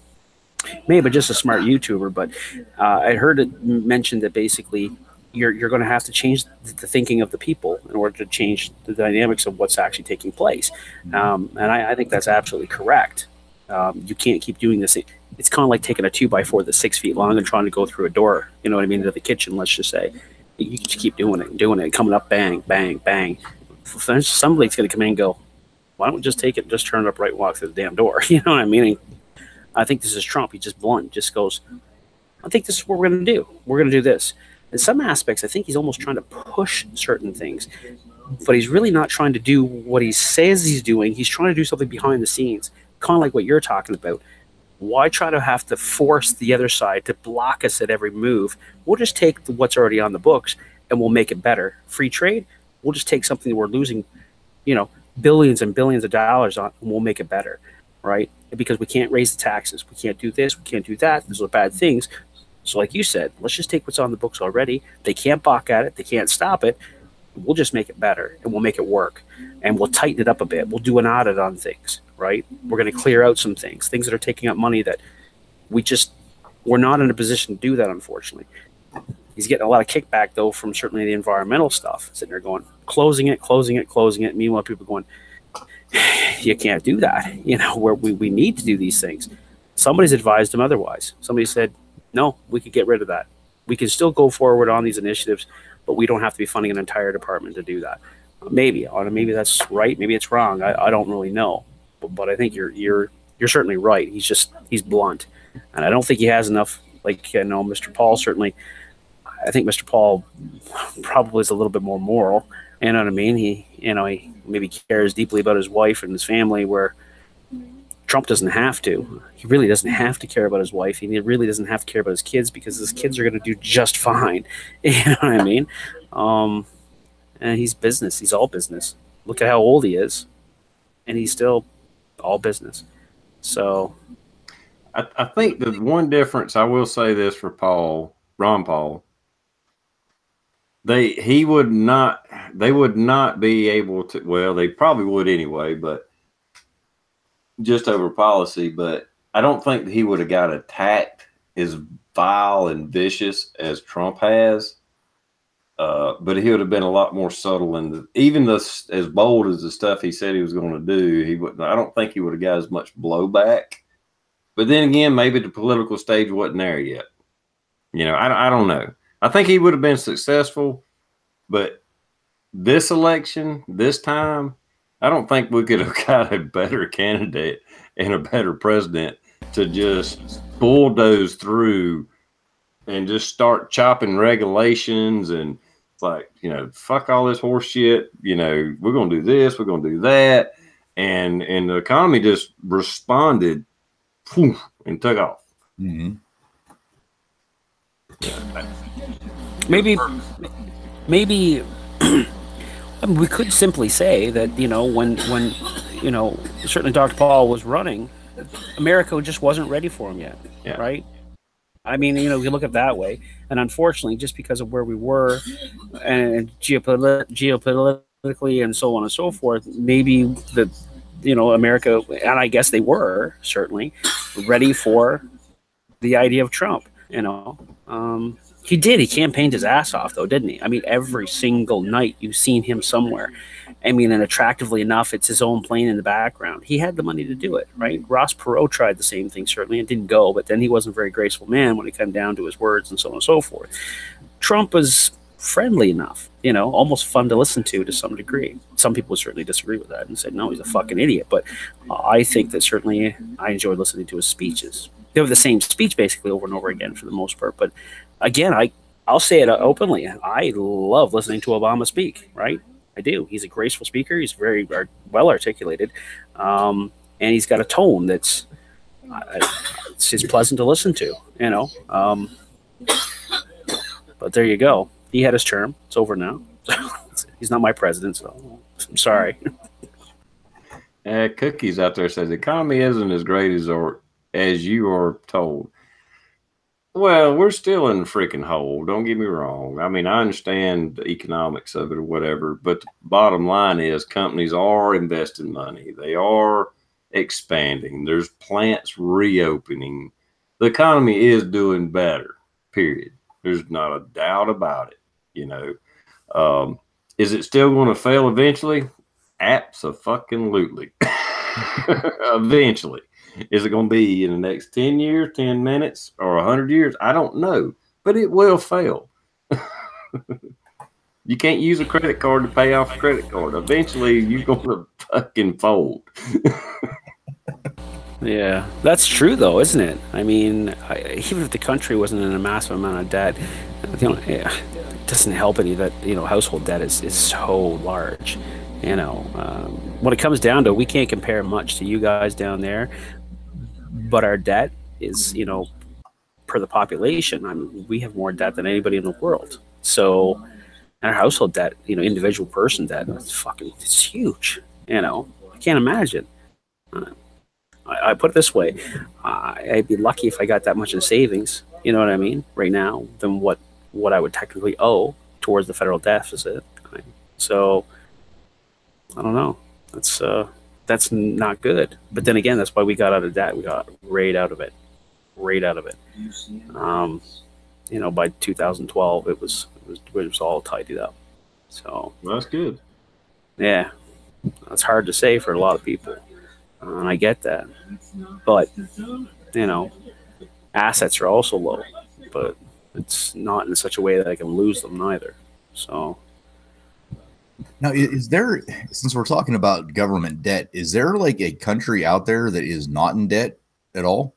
Maybe just a smart YouTuber, but I heard it mentioned that basically you're going to have to change the thinking of the people in order to change the dynamics of what's actually taking place. And I think that's absolutely correct. You can't keep doing this. It's kind of like taking a 2x4 that's 6 feet long and trying to go through a door, you know what I mean, into the kitchen, let's just say. You just keep doing it, coming up, bang, bang, bang. Somebody's going to come in and go, why don't we just take it, just turn it up right and walk through the damn door? You know what I mean? And I think this is Trump. He just blunt, just goes, I think this is what we're going to do. We're going to do this. In some aspects, I think he's almost trying to push certain things, but he's really not trying to do what he says he's doing. He's trying to do something behind the scenes, kind of like what you're talking about. Why try to have to force the other side to block us at every move? We'll just take what's already on the books and we'll make it better. Free trade, we'll just take something that we're losing, you know, billions and billions of dollars on, and we'll make it better, right? Because we can't raise the taxes. We can't do this. We can't do that. Those are bad things. So like you said, let's just take what's on the books already. They can't balk at it. They can't stop it. We'll just make it better, and we'll make it work, and we'll tighten it up a bit. We'll do an audit on things, right? We're going to clear out some things that are taking up money that we're not in a position to do that, unfortunately. He's getting a lot of kickback though from certainly the environmental stuff. Sitting there going, closing it, closing it, closing it. Meanwhile, people going, you can't do that. Where we need to do these things. Somebody's advised him otherwise. Somebody said, no, we could get rid of that. We can still go forward on these initiatives, but we don't have to be funding an entire department to do that. Maybe that's right. Maybe it's wrong. I don't really know, but I think you're certainly right. He's blunt, and I don't think he has enough. Like, Mr. Paul certainly. I think Mr. Paul probably is a little bit more moral. You know what I mean? He maybe cares deeply about his wife and his family, where Trump doesn't have to. He really doesn't have to care about his wife. He really doesn't have to care about his kids, because his kids are going to do just fine. You know what I mean? And he's business. He's all business. Look at how old he is, and he's still all business. So I think the one difference, I will say this for Ron Paul, they would not be able to, well, they probably would anyway, but just over policy, but I don't think he would have got attacked as vile and vicious as Trump has. But he would have been a lot more subtle, and even as bold as the stuff he said he was going to do, I don't think he would have got as much blowback. But then again, maybe the political stage wasn't there yet. I don't know. I think he would have been successful, but this election, this time, I don't think we could have got a better candidate and a better president to just bulldoze through and just start chopping regulations and like, fuck all this horse shit. We're going to do this, we're going to do that. And the economy just responded and took off. Mm-hmm. Maybe I mean, we could simply say that, when certainly Dr. Paul was running, America just wasn't ready for him yet, right? I mean, you look at it that way, and unfortunately, just because of where we were and geopolitically and so on and so forth, maybe America, and I guess they were certainly ready for the idea of Trump. He did. He campaigned his ass off, though, didn't he? I mean, every single night you've seen him somewhere. I mean, and attractively enough, it's his own plane in the background. He had the money to do it, right? Ross Perot tried the same thing, certainly, and didn't go, but then he wasn't a very graceful man when it came down to his words and so on and so forth. Trump was friendly enough, almost fun to listen to some degree. Some people would certainly disagree with that and say, no, he's a fucking idiot. But I think that certainly I enjoyed listening to his speeches. They were the same speech basically over and over again for the most part. But again, I'll say it openly. I love listening to Obama speak, right? I do. He's a graceful speaker. He's very well articulated. And he's got a tone that's it's pleasant to listen to, but there you go. He had his term. It's over now. He's not my president, so I'm sorry. Cookies out there says the economy isn't as great as you are told. Well, we're still in the freaking hole. Don't get me wrong. I mean, I understand the economics of it or whatever, but the bottom line is companies are investing money. They are expanding. There's plants reopening. The economy is doing better, period. There's not a doubt about it, Is it still going to fail eventually? Abso-fucking-lutely. Eventually. Is it going to be in the next 10 years, 10 minutes, or 100 years? I don't know, but it will fail. You can't use a credit card to pay off a credit card. Eventually, you're going to fucking fold. Yeah, that's true, though, isn't it? I mean, even if the country wasn't in a massive amount of debt, it doesn't help any that, household debt is so large. When it comes down to it, we can't compare much to you guys down there, but our debt is, per the population, I mean, we have more debt than anybody in the world. So our household debt, individual person debt, it's huge. I can't imagine. I put it this way, I'd be lucky if I got that much in savings, you know what I mean, right now, than what I would technically owe towards the federal deficit. So I don't know. That's not good. But then again, that's why we got out of debt. We got right out of it. by 2012, it was all tidied up. So Well, that's good. yeah, it's hard to say for a lot of people, and I get that. But assets are also low, but it's not in such a way that I can lose them neither. So now, is there, since we're talking about government debt, is there like a country out there that is not in debt at all?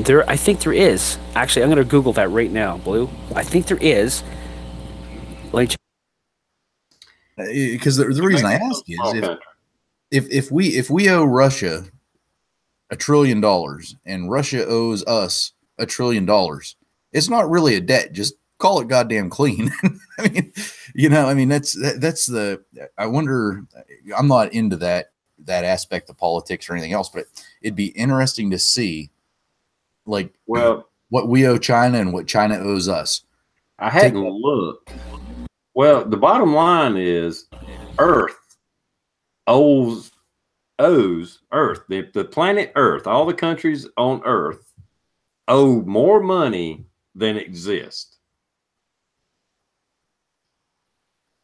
I think there is. Actually, I'm going to Google that right now, Blue. I think there is. Because the reason I ask is if we owe Russia $1 trillion and Russia owes us $1 trillion, it's not really a debt. Just call it goddamn clean. I mean, that's the. I wonder. I'm not into that aspect of politics or anything else, but it'd be interesting to see, like, what we owe China and what China owes us. I hadn't looked. Well, the bottom line is Earth owes Earth, the planet Earth, all the countries on Earth owe more money than exists.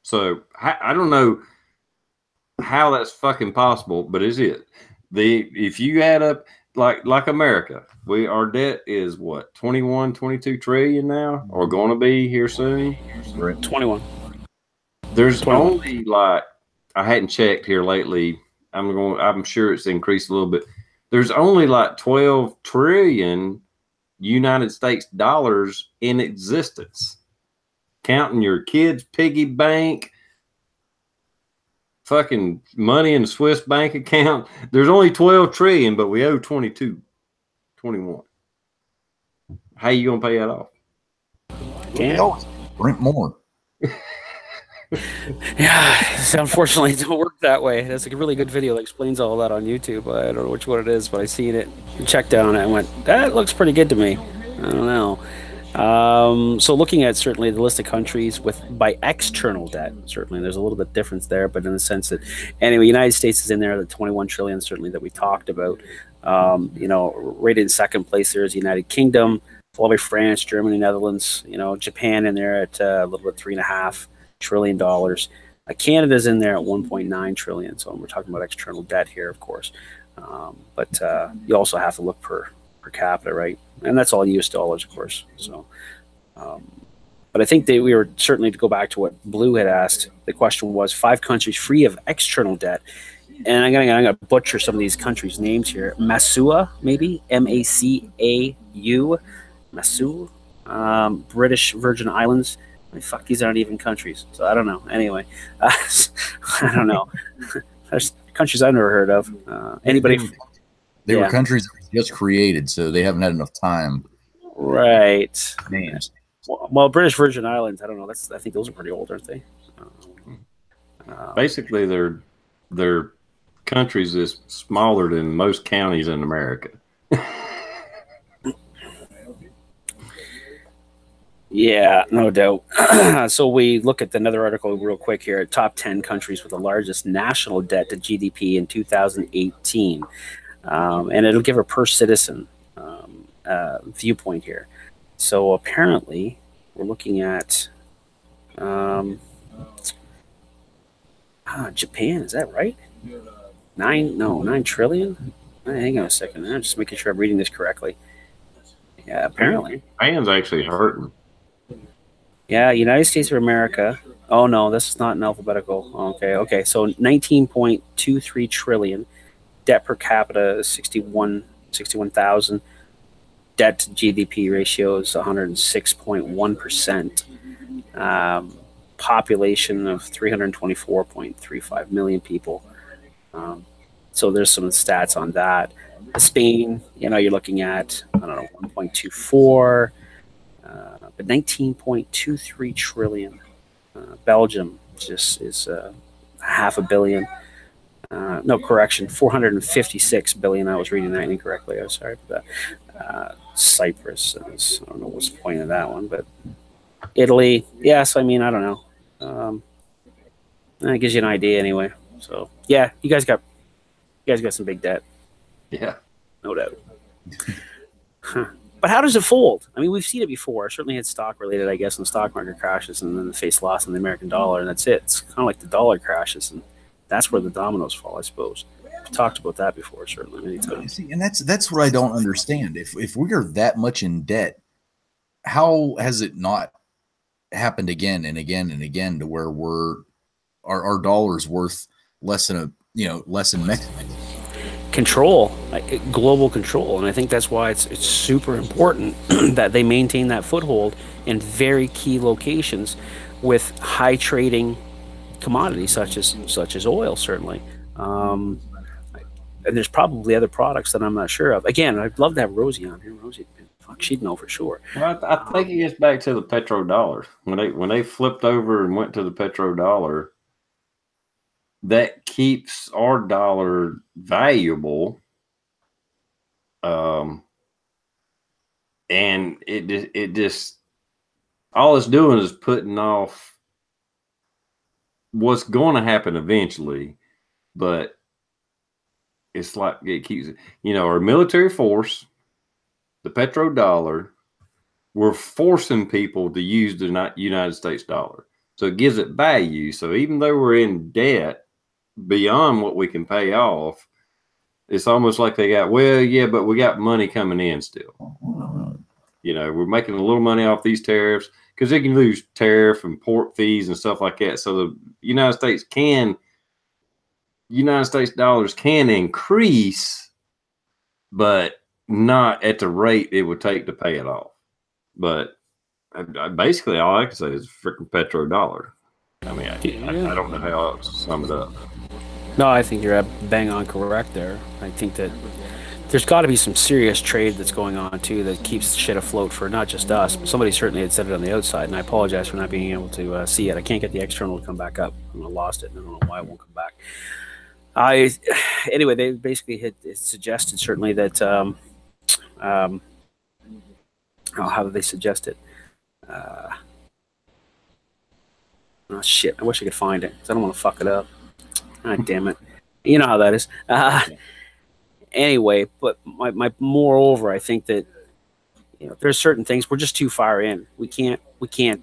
So I don't know how that's fucking possible, but is it? If you add up like America, our debt is what, 21, 22 trillion now, or going to be here soon? Right. 21. There's only I hadn't checked here lately. I'm sure it's increased a little bit. There's only 12 trillion United States dollars in existence, counting your kids' piggy bank, fucking money in the Swiss bank account. There's only 12 trillion, but we owe 22, 21. How you gonna pay that off? Can't rent more. Yeah, unfortunately, it don't work that way. There's a really good video that explains all that on YouTube. I don't know which one it is, but I seen it, checked out on it, and went, that looks pretty good to me. I don't know. So looking at certainly the list of countries by external debt, certainly there's a little bit difference there, but in the sense that, anyway, United States is in there, the 21 trillion certainly that we talked about. Rated in second place there is the United Kingdom, followed by France, Germany, Netherlands. Japan in there at a little bit $3.5 trillion. Canada's in there at 1.9 trillion. So we're talking about external debt here, of course. But you also have to look per capita, right? And that's all US dollars, of course. So, but I think we were certainly, to go back to what Blue had asked, the question was 5 countries free of external debt. And I'm gonna butcher some of these countries' names here. Masua, maybe Macau, Masu, British Virgin Islands. I mean, fuck, these aren't even countries, so I don't know. Anyway, I don't know. There's countries I've never heard of. Anybody? They were countries that were just created, so they haven't had enough time. Right. Names. Well, British Virgin Islands, I don't know. I think those are pretty old, aren't they? Basically, they're countries that's smaller than most counties in America. Yeah, no doubt. So we look at another article real quick here. Top 10 countries with the largest national debt to GDP in 2018. And it'll give a per citizen viewpoint here. So apparently we're looking at Japan. Is that right? 9 trillion? Hang on a second. I'm just making sure I'm reading this correctly. Yeah, apparently. Japan's actually hurting. Yeah, United States of America. Oh, no, this is not in alphabetical. Okay. So 19.23 trillion. Debt per capita is 61,000. Debt to GDP ratio is 106.1%. Population of 324.35 million people. So there's some stats on that. Spain, you're looking at, 1.24. But 19.23 trillion. Belgium just is $500 million. No, correction, 456 billion. I was reading that incorrectly. I'm sorry for that. Cyprus, I don't know what's the point of that one, but Italy, yes. I mean, I don't know. That gives you an idea anyway. So yeah, you guys got some big debt. Yeah, no doubt. Huh. But how does it fold? I mean, we've seen it before. Certainly it's stock related, I guess, and the stock market crashes and then the face loss in the American dollar, and that's it. It's kind of like the dollar crashes, and that's where the dominoes fall, I suppose. We've talked about that before, certainly, many times. See, and that's what I don't understand. If we are that much in debt, how has it not happened again and again and again to where our dollar's worth less than less than Mexico? Control, global control, and I think that's why it's super important that they maintain that foothold in very key locations with high trading commodities such as oil, certainly. And there's probably other products that I'm not sure of. Again, I'd love to have Rosie on here. Rosie, fuck, she'd know for sure. Well, I think it gets back to the petrodollar. When they flipped over and went to the petrodollar, that keeps our dollar valuable, and it just all it's doing is putting off what's going to happen eventually. But it's like it keeps, our military force, the petrodollar, we're forcing people to use the United States dollar, so it gives it value. So even though we're in debt beyond what we can pay off, it's almost like they got, well, yeah, but we got money coming in still. We're making a little money off these tariffs because they can lose tariff and port fees and stuff like that. So the United States dollars can increase, but not at the rate it would take to pay it off. But basically all I can say is freaking petrodollar. I mean, I don't know how else to sum it up. No, I think you're bang on correct there. I think that there's got to be some serious trade that's going on too that keeps shit afloat for not just us, but somebody certainly had said it on the outside, and I apologize for not being able to see it. I can't get the external to come back up. I lost it, and I don't know why it won't come back. Anyway, they basically suggested certainly that how did they suggest it? Oh shit! I wish I could find it because I don't want to fuck it up. God damn it! You know how that is. Anyway, but my moreover, I think that there's certain things we're just too far in. We can't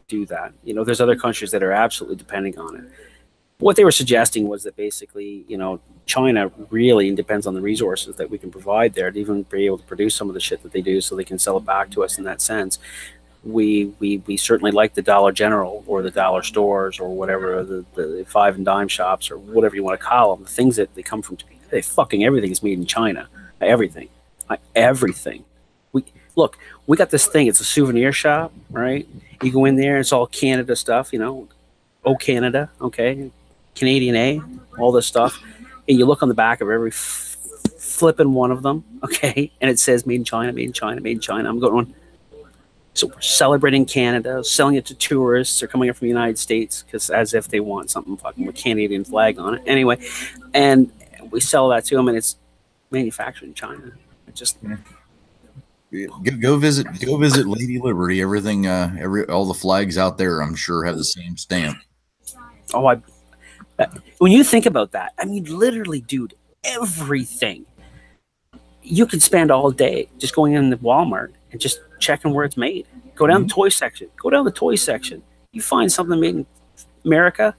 do that. There's other countries that are absolutely depending on it. What they were suggesting was that basically, China really depends on the resources that we can provide there to even be able to produce some of the shit that they do, so they can sell it back to us in that sense. We certainly like the Dollar General or the dollar stores or whatever, the 5 and dime shops or whatever you want to call them. The things that they come from, fucking everything is made in China. Everything. We got this thing. It's a souvenir shop, right? You go in there, it's all Canada stuff, Oh, Canada, okay, Canadian A, all this stuff, and you look on the back of every flipping one of them, okay, and it says made in China, made in China, made in China. I'm going, so we're celebrating Canada, selling it to tourists. They're coming up from the United States because as if they want something fucking with Canadian flag on it. Anyway, and we sell that to them, and it's manufactured in China. It just go visit Lady Liberty. Everything, all the flags out there, I'm sure have the same stamp. Oh, when you think about that, I mean, literally, dude, everything. You could spend all day just going in the Walmart and just checking where it's made. Go down the toy section. Go down the toy section. You find something made in America.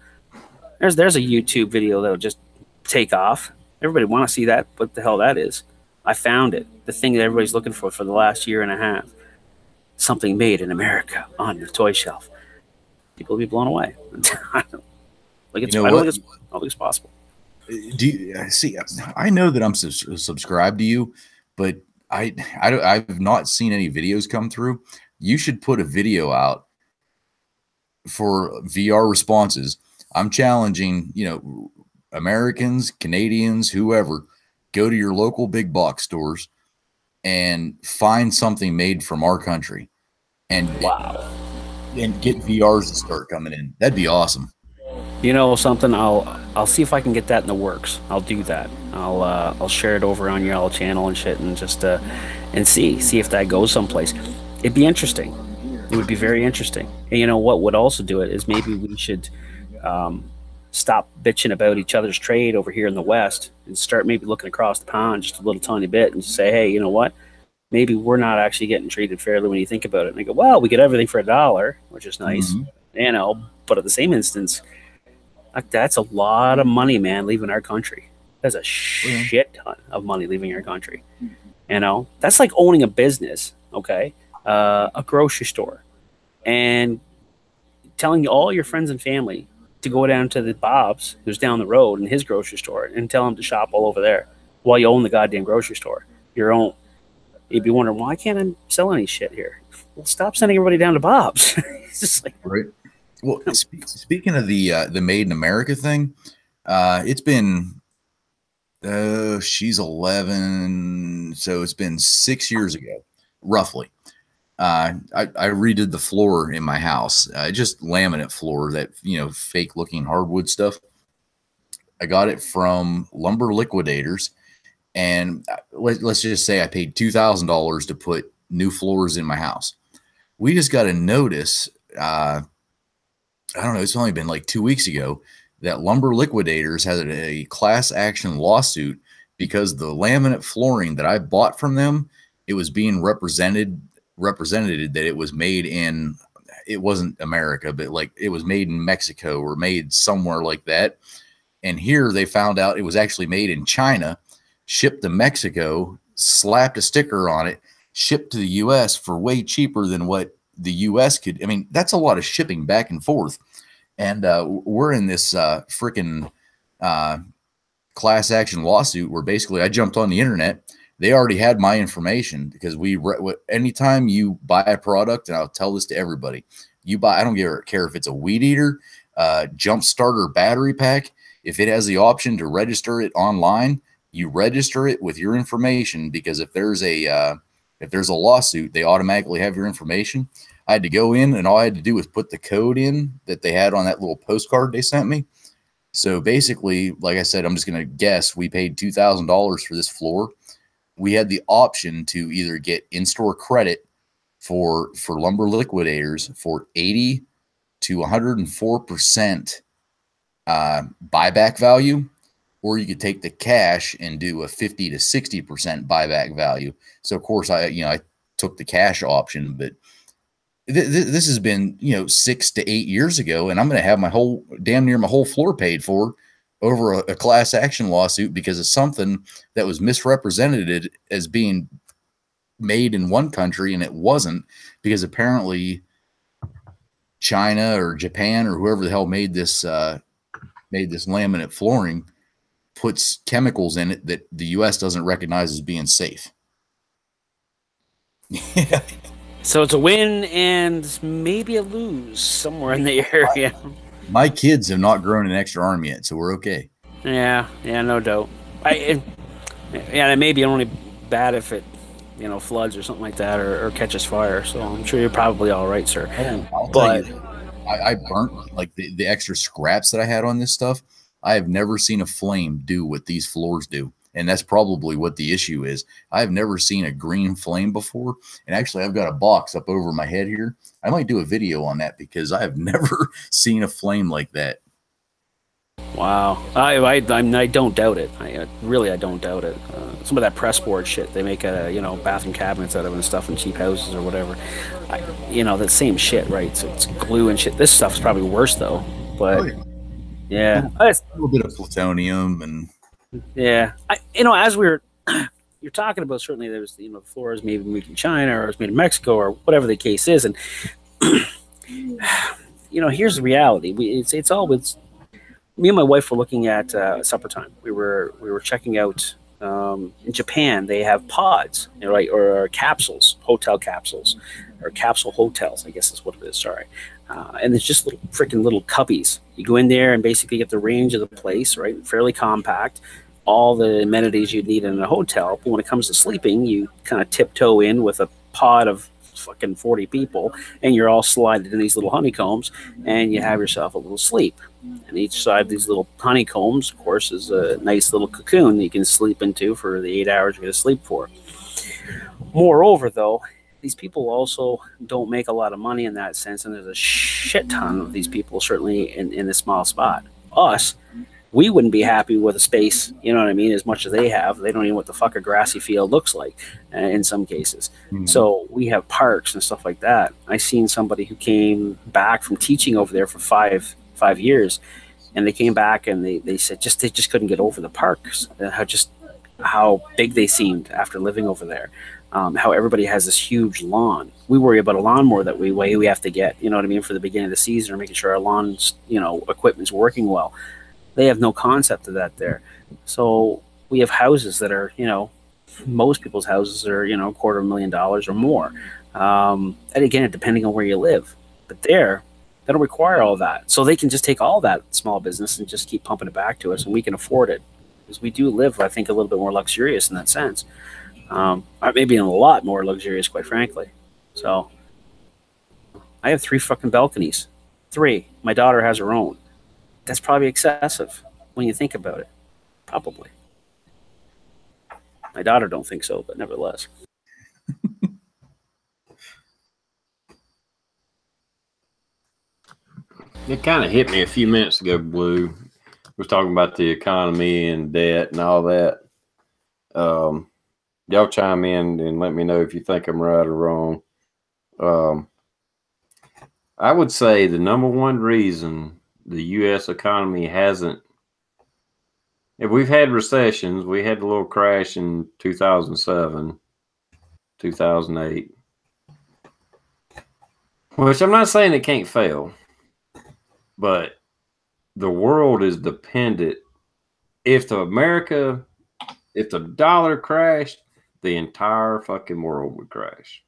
There's a YouTube video that'll just take off. Everybody want to see that. What the hell that is? I found it. The thing that everybody's looking for the last year and a half. Something made in America on the toy shelf. People will be blown away. I don't think it's possible. Do you see? I know that I'm subscribed to you, but I've not seen any videos come through. You should put a video out for VR responses. I'm challenging, Americans, Canadians, whoever, go to your local big box stores and find something made from our country, and and get VRs to start coming in. That'd be awesome. You know something? I'll see if I can get that in the works. I'll do that. I'll share it over on your channel and shit, and just and see if that goes someplace. It'd be interesting. It would be very interesting. And you know what would also do it is maybe we should stop bitching about each other's trade over here in the West and start maybe looking across the pond just a little tiny bit and say, hey, you know what? maybe we're not actually getting treated fairly when you think about it. And I go, well, we get everything for $1, which is nice, you know, but at the same instance, like, that's a lot of money, man, leaving our country. That's a shit ton of money leaving our country. You know, that's like owning a business, okay, a grocery store, and telling all your friends and family to go down to the Bob's, who's down the road in his grocery store, and tell them to shop all over there while you own the goddamn grocery store, your own. You'd be wondering, why can't I sell any shit here? Well, stop sending everybody down to Bob's. It's just like, right. Well, speaking of the Made in America thing, it's been she's 11, so it's been 6 years ago, roughly. I redid the floor in my house, just laminate floor, that, you know, fake looking hardwood stuff. I got it from Lumber Liquidators, and let's just say I paid $2,000 to put new floors in my house. We just got a notice. I don't know, it's only been like 2 weeks ago that Lumber Liquidators had a class action lawsuit because the laminate flooring that I bought from them, it was being represented that it was made in, it wasn't America, but like it was made in Mexico or made somewhere like that. And here they found out it was actually made in China, shipped to Mexico, slapped a sticker on it, shipped to the US for way cheaper than what the US could. I mean, that's a lot of shipping back and forth. And we're in this freaking class action lawsuit where basically I jumped on the internet. They already had my information because anytime you buy a product, and I'll tell this to everybody, you buy, I don't care if it's a weed eater, jump starter battery pack. If it has the option to register it online, you register it with your information, because if there's a lawsuit, they automatically have your information. I had to go in, and all I had to do was put the code in that they had on that little postcard they sent me. So basically, like I said, I'm just going to guess we paid $2,000 for this floor. We had the option to either get in-store credit for Lumber Liquidators for 80 to 104% buyback value, or you could take the cash and do a 50 to 60% buyback value. So of course I took the cash option, but this has been, 6 to 8 years ago, and I'm going to have damn near my whole floor paid for over a class action lawsuit because of something that was misrepresented as being made in one country, and it wasn't, because apparently China or Japan or whoever the hell made this laminate flooring puts chemicals in it that the US doesn't recognize as being safe. Yeah. So it's a win and maybe a lose somewhere in the area. My kids have not grown an extra arm yet, so we're okay. Yeah, no doubt. And it may be only bad if it, floods or something like that, or catches fire. So I'm sure you're probably all right, sir. I'll tell you, I burnt like the extra scraps that I had on this stuff. I have never seen a flame do what these floors do. And that's probably what the issue is. I've never seen a green flame before. And actually, I've got a box up over my head here. I might do a video on that because I have never seen a flame like that. Wow. I don't doubt it. I don't doubt it. Some of that press board shit they make bathroom cabinets out of and stuff in cheap houses or whatever. That same shit, right? So it's glue and shit. This stuff's probably worse though. But yeah. A little bit of plutonium and... Yeah, as you're talking about, certainly there's the floors maybe made in China or it's made in Mexico or whatever the case is, and here's the reality. It's all with me and my wife were looking at supper time. We were checking out in Japan. They have pods, right, or capsules, hotel capsules, or capsule hotels, I guess is what it is. Sorry. And it's just little cubbies. You go in there and basically get the range of the place, right? Fairly compact, all the amenities you'd need in a hotel. But when it comes to sleeping, you kind of tiptoe in with a pod of fucking 40 people, and you're all slided in these little honeycombs, and you have yourself a little sleep. And each side of these little honeycombs, of course, is a nice little cocoon that you can sleep into for the 8 hours you're going to sleep for. Moreover, though, these people also don't make a lot of money in that sense, and there's a shit ton of these people certainly in this small spot. Us, We wouldn't be happy with a space, you know what I mean, as much as they have. They don't even know what the fuck a grassy field looks like in some cases. So we have parks and stuff like that. I seen somebody who came back from teaching over there for five years, and they came back and they said they just couldn't get over the parks, how big they seemed after living over there. How everybody has this huge lawn. We worry about a lawnmower that we have to get, you know what I mean, for the beginning of the season, or making sure our lawn's, you know, equipment's working well. They have no concept of that there. So we have houses that are, you know, most people's houses are, you know, $250,000 or more. And again, depending on where you live. But there, they don't require all that. So they can just take all that small business and just keep pumping it back to us, and we can afford it. Because we do live, I think, a little bit more luxurious in that sense. Maybe a lot more luxurious, quite frankly. So I have 3 fucking balconies. 3. My daughter has her own. That's probably excessive when you think about it. Probably. My daughter don't think so, but nevertheless. It kind of hit me a few minutes ago, Blue. We was talking about the economy and debt and all that. Y'all chime in and let me know if you think I'm right or wrong. I would say the number one reason the U.S. economy hasn't, if we've had recessions, we had a little crash in 2007, 2008, which I'm not saying it can't fail, but the world is dependent. If the dollar crashed, the entire fucking world would crash.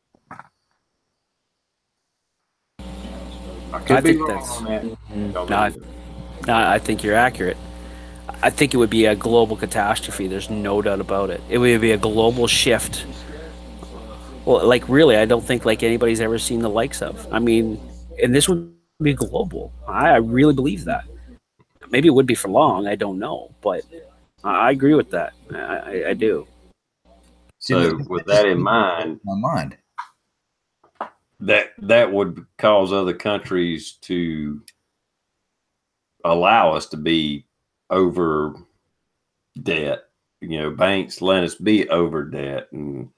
I think that's on that. No, I think you're accurate. I think it would be a global catastrophe. There's no doubt about it. It would be a global shift. Well, like really, I don't think like anybody's ever seen the likes of. I mean, and this would be global. I really believe that. Maybe it would be for long. I don't know, but I agree with that. I do. So with that in mind, that would cause other countries to allow us to be over debt. You know, banks let us be over debt, and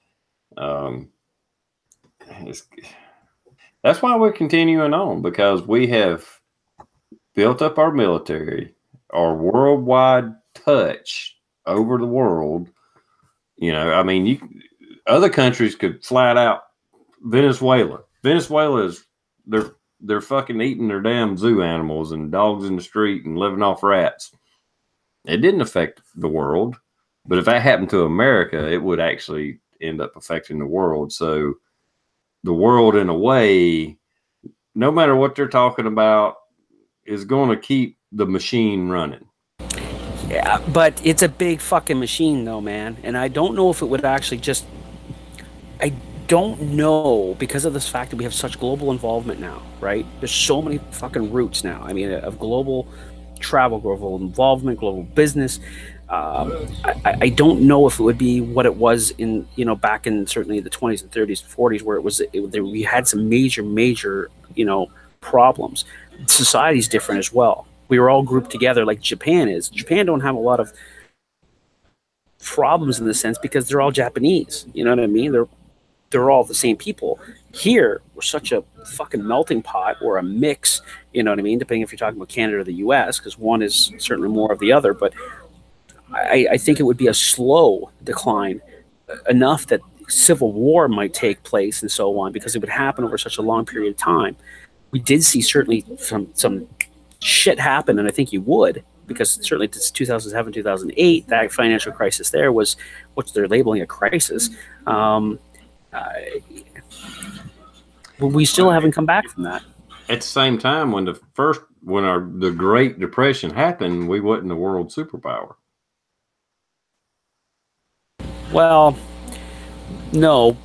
that's why we're continuing on, because we have built up our military, our worldwide touch over the world. You know, I mean, other countries could flat out. Venezuela is they're fucking eating their damn zoo animals and dogs in the street and living off rats. It didn't affect the world, but if that happened to America, it would actually end up affecting the world. So the world, in a way, no matter what they're talking about, is going to keep the machine running. Yeah, but it's a big fucking machine, though, man. And I don't know if it would actually just. I don't know, because of this fact that we have such global involvement now, right? There's so many fucking routes now. I mean, of global travel, global involvement, global business. I don't know if it would be what it was in, you know, back in certainly the 20s and 30s and 40s, where we had some major, you know, problems. Society's different as well. We were all grouped together like Japan is. Japan don't have a lot of problems in the sense because they're all Japanese. You know what I mean? They're all the same people. Here, we're such a fucking melting pot, or a mix, you know what I mean? Depending if you're talking about Canada or the US, because one is certainly more of the other. But I think it would be a slow decline, enough that civil war might take place and so on, because it would happen over such a long period of time. We did see certainly some shit happen, and I think you would, because certainly it's 2007, 2008, that financial crisis there was what they're labeling a crisis. We still haven't come back from that. At the same time, when the Great Depression happened, we wasn't the world superpower. Well, no,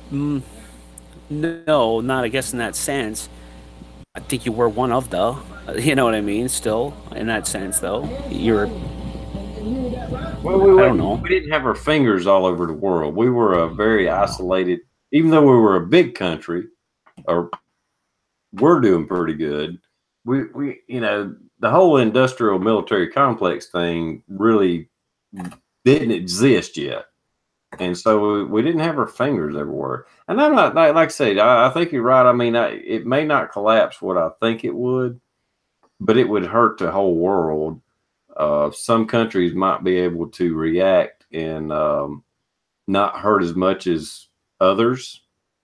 not I guess in that sense. I think you were one of the, you know what I mean? Still, in that sense, though, you're. Well, I don't know. We didn't have our fingers all over the world. We were a very isolated, even though we were a big country, or we're doing pretty good. we the whole industrial military complex thing really didn't exist yet. And so we didn't have our fingers everywhere. And I'm not, like I said, I think you're right. I mean, it may not collapse what I think it would, but it would hurt the whole world. Some countries might be able to react and not hurt as much as others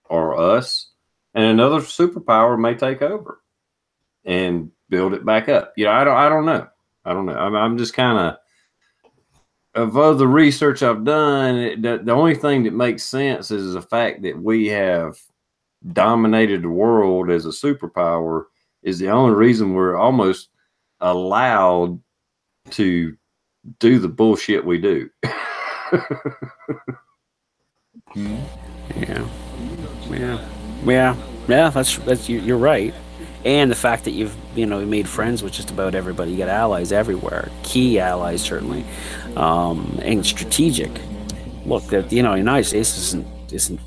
or us. And another superpower may take over and build it back up. I don't know. I don't know. I'm just kind of all the research I've done, the only thing that makes sense is the fact that we have dominated the world as a superpower is the only reason we're almost allowed to do the bullshit we do. Yeah. That's you're right. And the fact that you've made friends with just about everybody, you got allies everywhere, key allies certainly, and strategic. Look, that the United States isn't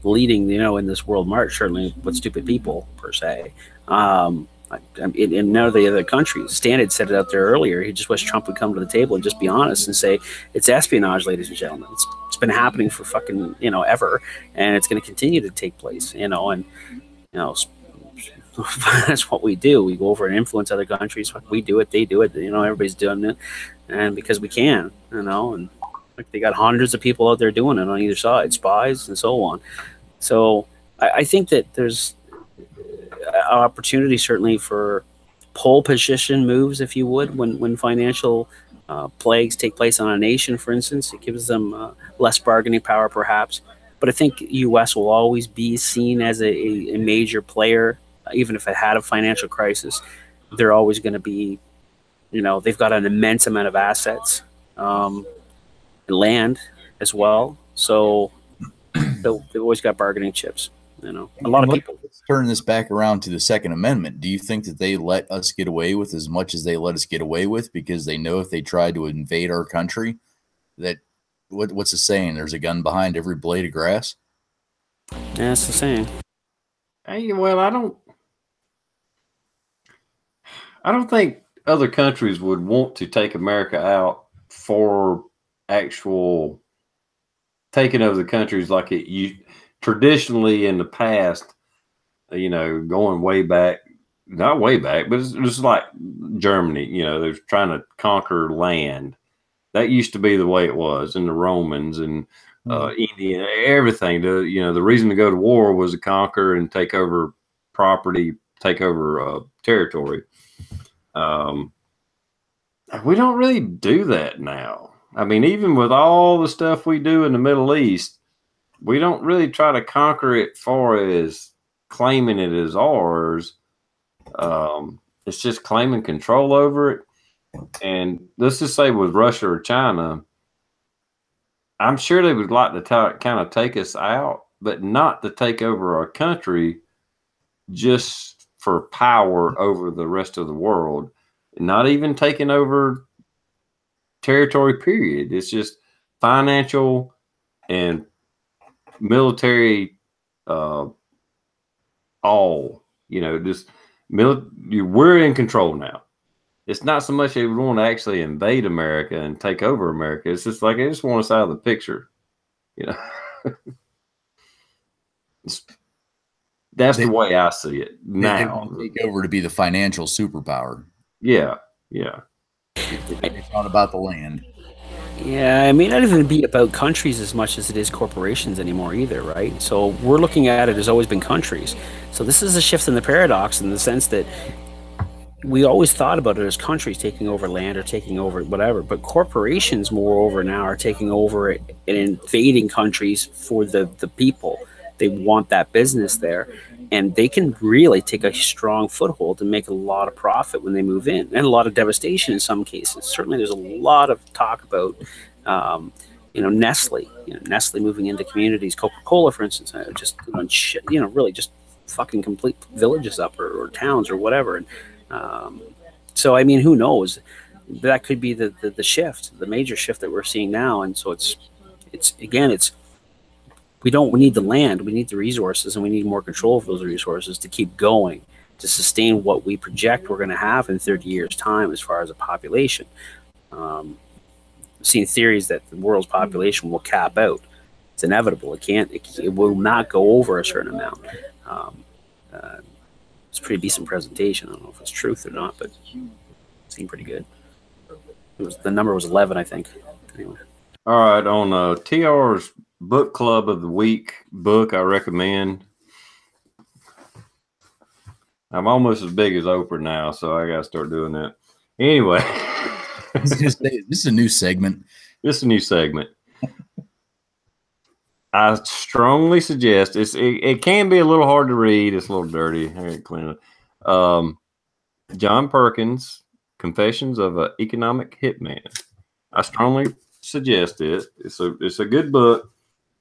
leading in this world march certainly with stupid people per se. In none of the other countries. Stan had said it out there earlier. He just wished Trump would come to the table and just be honest and say it's espionage, ladies and gentlemen. It's been happening for fucking ever, and it's going to continue to take place. That's what we do. We go over and influence other countries. We do it. They do it. Everybody's doing it, and because we can. And like they got hundreds of people out there doing it on either side, spies and so on. So I think that there's opportunity certainly for pole position moves, if you would, when financial plagues take place on a nation, for instance. It gives them less bargaining power, perhaps. But I think U.S. will always be seen as a major player, even if it had a financial crisis. They're always going to be, they've got an immense amount of assets, land as well. So they've always got bargaining chips. A lot of people. Let's turn this back around to the Second Amendment. Do you think that they let us get away with as much as they let us get away with because they know if they try to invade our country, that what's the saying? There's a gun behind every blade of grass. Yeah, that's the saying. Hey, well, I don't think other countries would want to take America out for actual taking over the countries like you traditionally in the past, going way back, not way back, but it's just like Germany, they're trying to conquer land. That used to be the way it was, and the Romans and Indian, everything. The reason to go to war was to conquer and take over property, take over territory. We don't really do that now. I mean, even with all the stuff we do in the Middle East, we don't really try to conquer it far as claiming it as ours. It's just claiming control over it. And let's just say with Russia or China, I'm sure they would like to kind of take us out, but not to take over our country just for power over the rest of the world. Not even taking over territory, period. It's just financial and military we're in control now. It's not so much they would want to actually invade America and take over America. It's just like they just want us out of the picture. That's the way I see it now. They want to take over to be the financial superpower. Yeah. It's not about the land. Yeah, it may not even be about countries as much as it is corporations anymore either, right? So we're looking at it as always been countries. So this is a shift in the paradox in the sense that we always thought about it as countries taking over land or taking over whatever, but corporations moreover now are taking over it and invading countries for the people. They want that business there, and they can really take a strong foothold and make a lot of profit when they move in, and a lot of devastation in some cases. Certainly there's a lot of talk about Nestle, Nestle moving into communities, Coca-Cola, for instance, just really just fucking complete villages up or towns or whatever. And so I mean, who knows? That could be the shift, the major shift that we're seeing now. And so it's we need the land, we need the resources, and we need more control of those resources to keep going. to sustain what we project we're going to have in 30 years' time as far as a population. I've seen theories that the world's population will cap out. It's inevitable. It will not go over a certain amount. It's a pretty decent presentation. I don't know if it's truth or not, but it seemed pretty good. The number was 11, I think. Anyway. All right, on TR's book club of the week book, I recommend. I'm almost as big as Oprah now, so I got to start doing that. Anyway, this is a new segment. This is a new segment. I strongly suggest it can be a little hard to read. It's a little dirty. I gotta clean it. John Perkins, Confessions of an Economic Hitman. I strongly suggest it. It's a good book.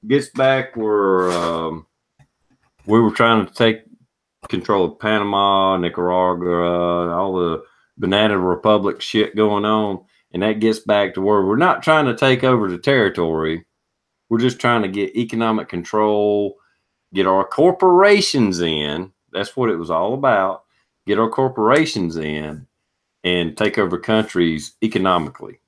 Gets back where we were trying to take control of Panama, Nicaragua, all the Banana Republic shit going on, and that gets back to where we're not trying to take over the territory. We're just trying to get economic control, get our corporations in. That's what it was all about. Get our corporations in and take over countries economically.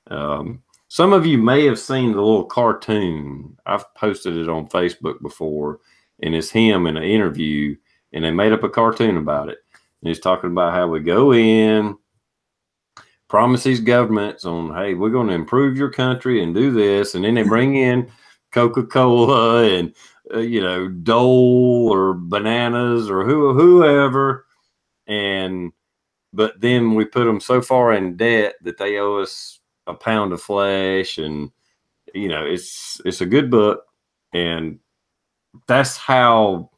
Some of you may have seen the little cartoon. I've posted it on Facebook before, and it's him in an interview, and they made up a cartoon about it. And he's talking about how we go in, promise these governments on, hey, we're going to improve your country and do this. And then they bring in Coca-Cola and, Dole or bananas or whoever. But then we put them so far in debt that they owe us a pound of flesh. And, it's a good book. And that's how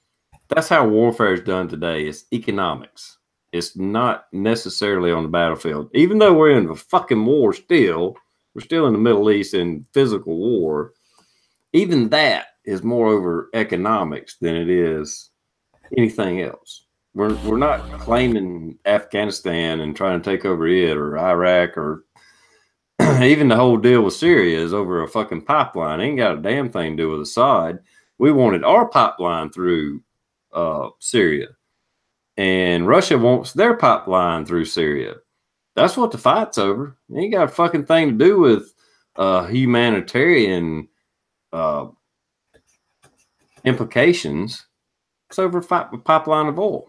warfare is done today. It's economics. It's not necessarily on the battlefield. Even though we're in a fucking war still, we're still in the Middle East in physical war. Even that is more over economics than it is anything else. We're not claiming Afghanistan and trying to take over it, or Iraq, or even the whole deal with Syria is over a fucking pipeline. It ain't got a damn thing to do with Assad. We wanted our pipeline through Syria. And Russia wants their pipeline through Syria. That's what the fight's over. It ain't got a fucking thing to do with humanitarian implications. It's over a pipeline of oil.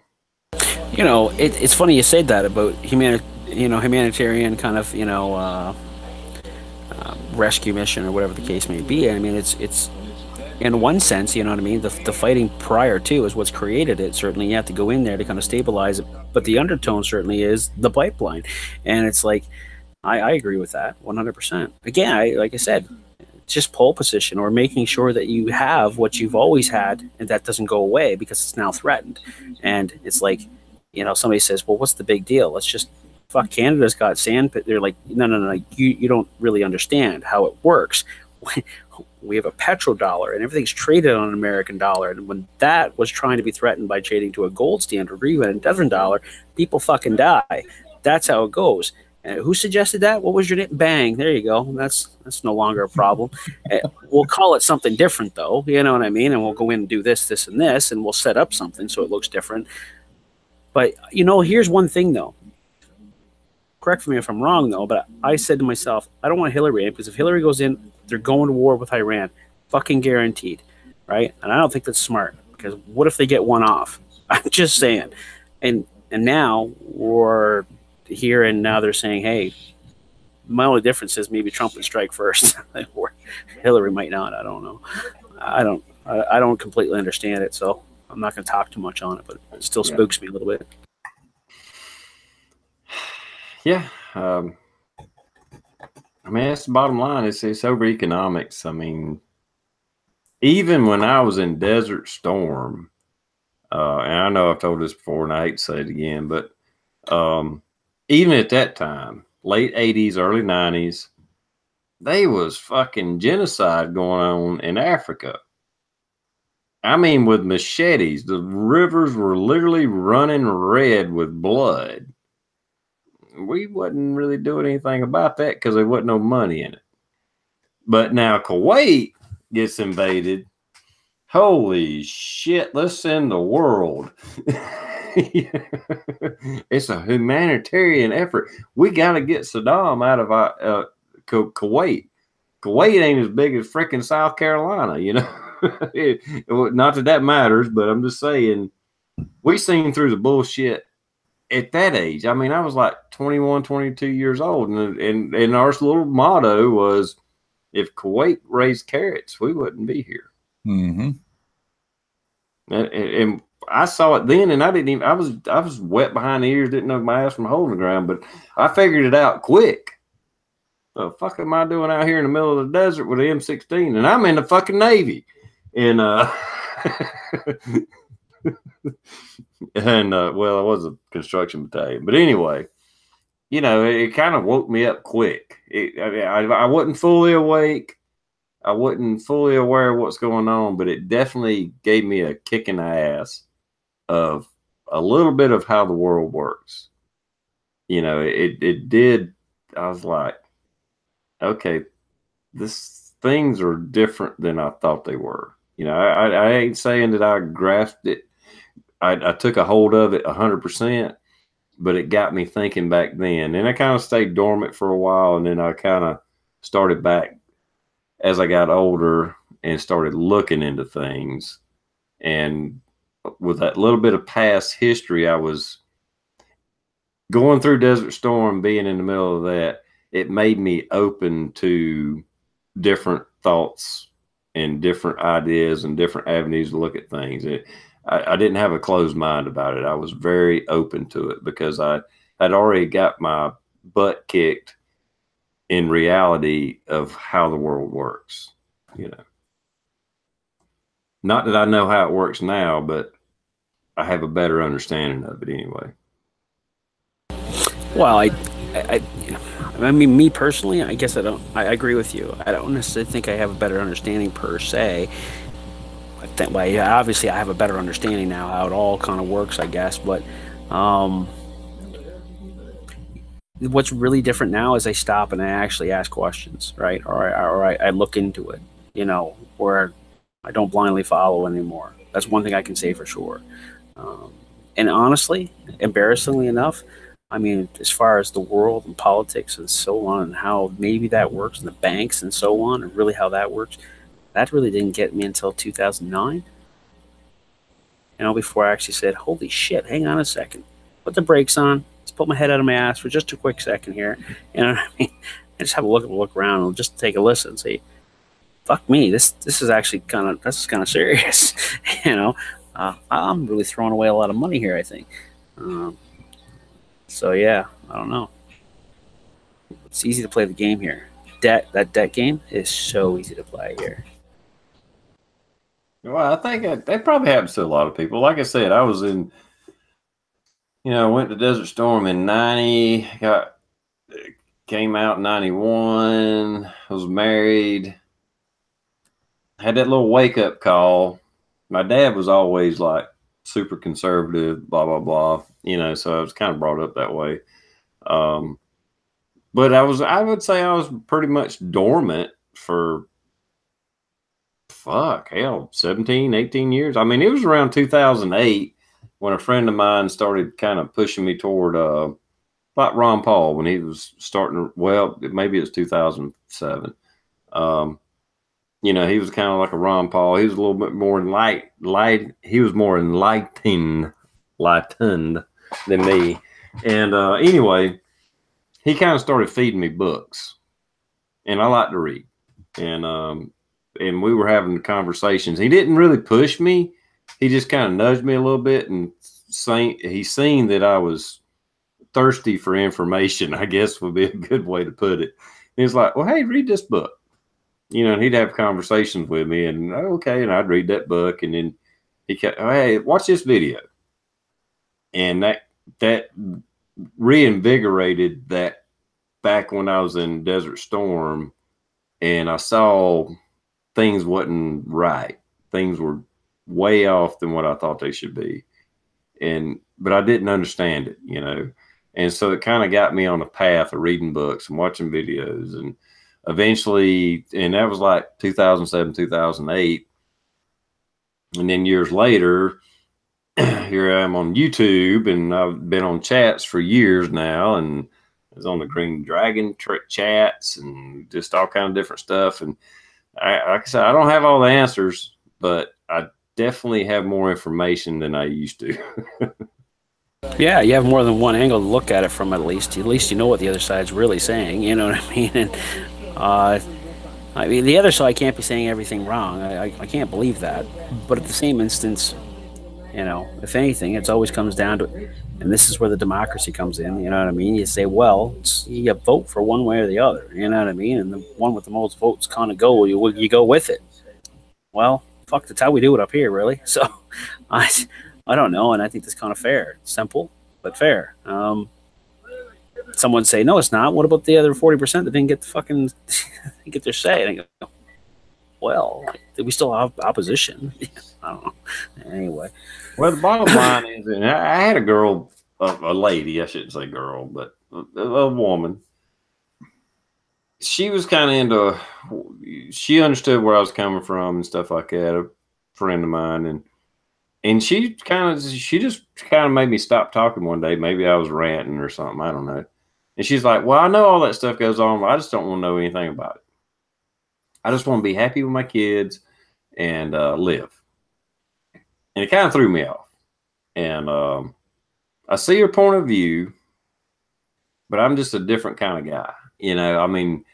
It's funny you said that about humanitarian kind of rescue mission or whatever the case may be. I mean, it's in one sense, you know what I mean? The fighting prior to is what's created it. Certainly, you have to go in there to kind of stabilize it. But the undertone certainly is the pipeline. And it's like, I agree with that 100%. Again, like I said, it's just pole position or making sure that you have what you've always had and that doesn't go away because it's now threatened. And it's like, somebody says, well, what's the big deal? Let's just, fuck, Canada's got sand. They're like, no. You don't really understand how it works. We have a petrodollar and everything's traded on an American dollar. And when that was trying to be threatened by trading to a gold standard or even a different dollar, people fucking die. That's how it goes. And who suggested that? What was your name? Bang. There you go. That's no longer a problem. We'll call it something different though. You know what I mean? And we'll go in and do this, this, and this, and we'll set up something so it looks different. But, here's one thing though. Correct me if I'm wrong though, but I said to myself, I don't want Hillary in because if Hillary goes in, they're going to war with Iran, fucking guaranteed, right? And I don't think that's smart because what if they get one off? I'm just saying. And now we're here and now they're saying, hey, my only difference is maybe Trump would strike first, or Hillary might not. I don't know. I don't completely understand it, so I'm not going to talk too much on it, but it still spooks me a little bit. Yeah. I mean, that's the bottom line. It's over economics. I mean, even when I was in Desert Storm, and I know I've told this before and I hate to say it again, but even at that time, late 80s, early 90s, they was fucking genocide going on in Africa. I mean, with machetes, the rivers were literally running red with blood. We wasn't really doing anything about that because there wasn't no money in it. But now Kuwait gets invaded Holy shit, let's send the world. It's a humanitarian effort. We got to get Saddam out of Kuwait. Kuwait ain't as big as freaking South Carolina, you know. Not that that matters, but I'm just saying we seen through the bullshit at that age. I mean, I was like 21, 22 years old, and our little motto was, if Kuwait raised carrots, we wouldn't be here. Mm-hmm. And I saw it then, and I didn't even. I was wet behind the ears, didn't know my ass from holding the ground, but I figured it out quick. The fuck am I doing out here in the middle of the desert with an M16, and I'm in the fucking Navy, and well, I was a construction battalion, but anyway, you know, it kind of woke me up quick. I wasn't fully awake. I wasn't fully aware of what's going on, but it definitely gave me a kick in the ass of a little bit of how the world works. You know, it did. I was like, okay, things are different than I thought they were. You know, I ain't saying that I grasped it. I took a hold of it 100%, but it got me thinking back then. And I kind of stayed dormant for a while, and then I kind of started back as I got older and started looking into things. And with that little bit of past history, I was going through Desert Storm, being in the middle of that, it made me open to different thoughts and different ideas and different avenues to look at things. I didn't have a closed mind about it. I was very open to it because I'd already got my butt kicked in reality of how the world works, you know. Not that I know how it works now, but I have a better understanding of it anyway. Well, I mean, me personally, I guess I agree with you. I don't necessarily think I have a better understanding per se. I think, well, yeah, obviously, I have a better understanding now how it all kind of works, I guess. But what's really different now is I stop and I actually ask questions, right? Or I look into it, you know, or I don't blindly follow anymore. That's one thing I can say for sure. And honestly, embarrassingly enough, I mean, as far as the world and politics and so on, and how maybe that works, and the banks and so on, and really how that works, that really didn't get me until 2009. You know, before I actually said, "Holy shit, hang on a second, put the brakes on. Let's put my head out of my ass for just a quick second here." You know what I mean? I just have a look around and just take a listen and say, "Fuck me, this is actually kind of serious." You know, I'm really throwing away a lot of money here, I think. So yeah, I don't know. It's easy to play the game here. That debt game is so easy to play here. Well, I think that probably happens to a lot of people. Like I said, I was in, you know, I went to Desert Storm in 90, came out in 91, was married, had that little wake up call. My dad was always like super conservative, blah, blah, blah, you know, so I was kind of brought up that way. But I would say I was pretty much dormant for, fuck, hell, 17, 18 years. I mean, it was around 2008 when a friend of mine started kind of pushing me toward, like Ron Paul, when he was starting, well, maybe it was 2007. You know, he was kind of like a Ron Paul. He was a little bit more he was more enlightened than me. And anyway, he kind of started feeding me books, and I like to read. And we were having conversations. He didn't really push me. He just kind of nudged me a little bit, and he seen that I was thirsty for information, I guess would be a good way to put it. He was like, well, hey, read this book. You know, and he'd have conversations with me, and okay, and I'd read that book, and then he kept, hey, watch this video. And that reinvigorated that back when I was in Desert Storm, and I saw things wasn't right. Things were way off than what I thought they should be. But I didn't understand it, you know. And so it kind of got me on a path of reading books and watching videos. And – eventually, and that was like 2007, 2008. And then years later, here I am on YouTube, and I've been on chats for years now, and I was on the Green Dragon chats and just all kind of different stuff. And like I said, I don't have all the answers, but I definitely have more information than I used to. Yeah, you have more than one angle to look at it from. At least you know what the other side's really saying. You know what I mean? And I mean, the other side can't be saying everything wrong. I can't believe that. But at the same instance, you know, if anything, it always comes down to it. And this is where the democracy comes in. You know what I mean? You say, well, you vote for one way or the other. You know what I mean? And the one with the most votes kind of go. You go with it. Well, fuck, that's how we do it up here, really. So, I don't know, and I think that's kind of fair. Simple, but fair. Someone say, no, it's not. What about the other 40% that didn't get the fucking get their say? And I go, well, we still have opposition. I don't know. Anyway. Well, the bottom line is, and I had a girl, a lady, I shouldn't say girl, but a woman. She was kind of into, she understood where I was coming from and stuff like that. A friend of mine, and she just kind of made me stop talking one day. Maybe I was ranting or something. I don't know. And she's like, well, I know all that stuff goes on, but I just don't want to know anything about it. I just want to be happy with my kids and live. And it kind of threw me off. And I see her point of view, but I'm just a different kind of guy. You know, I mean,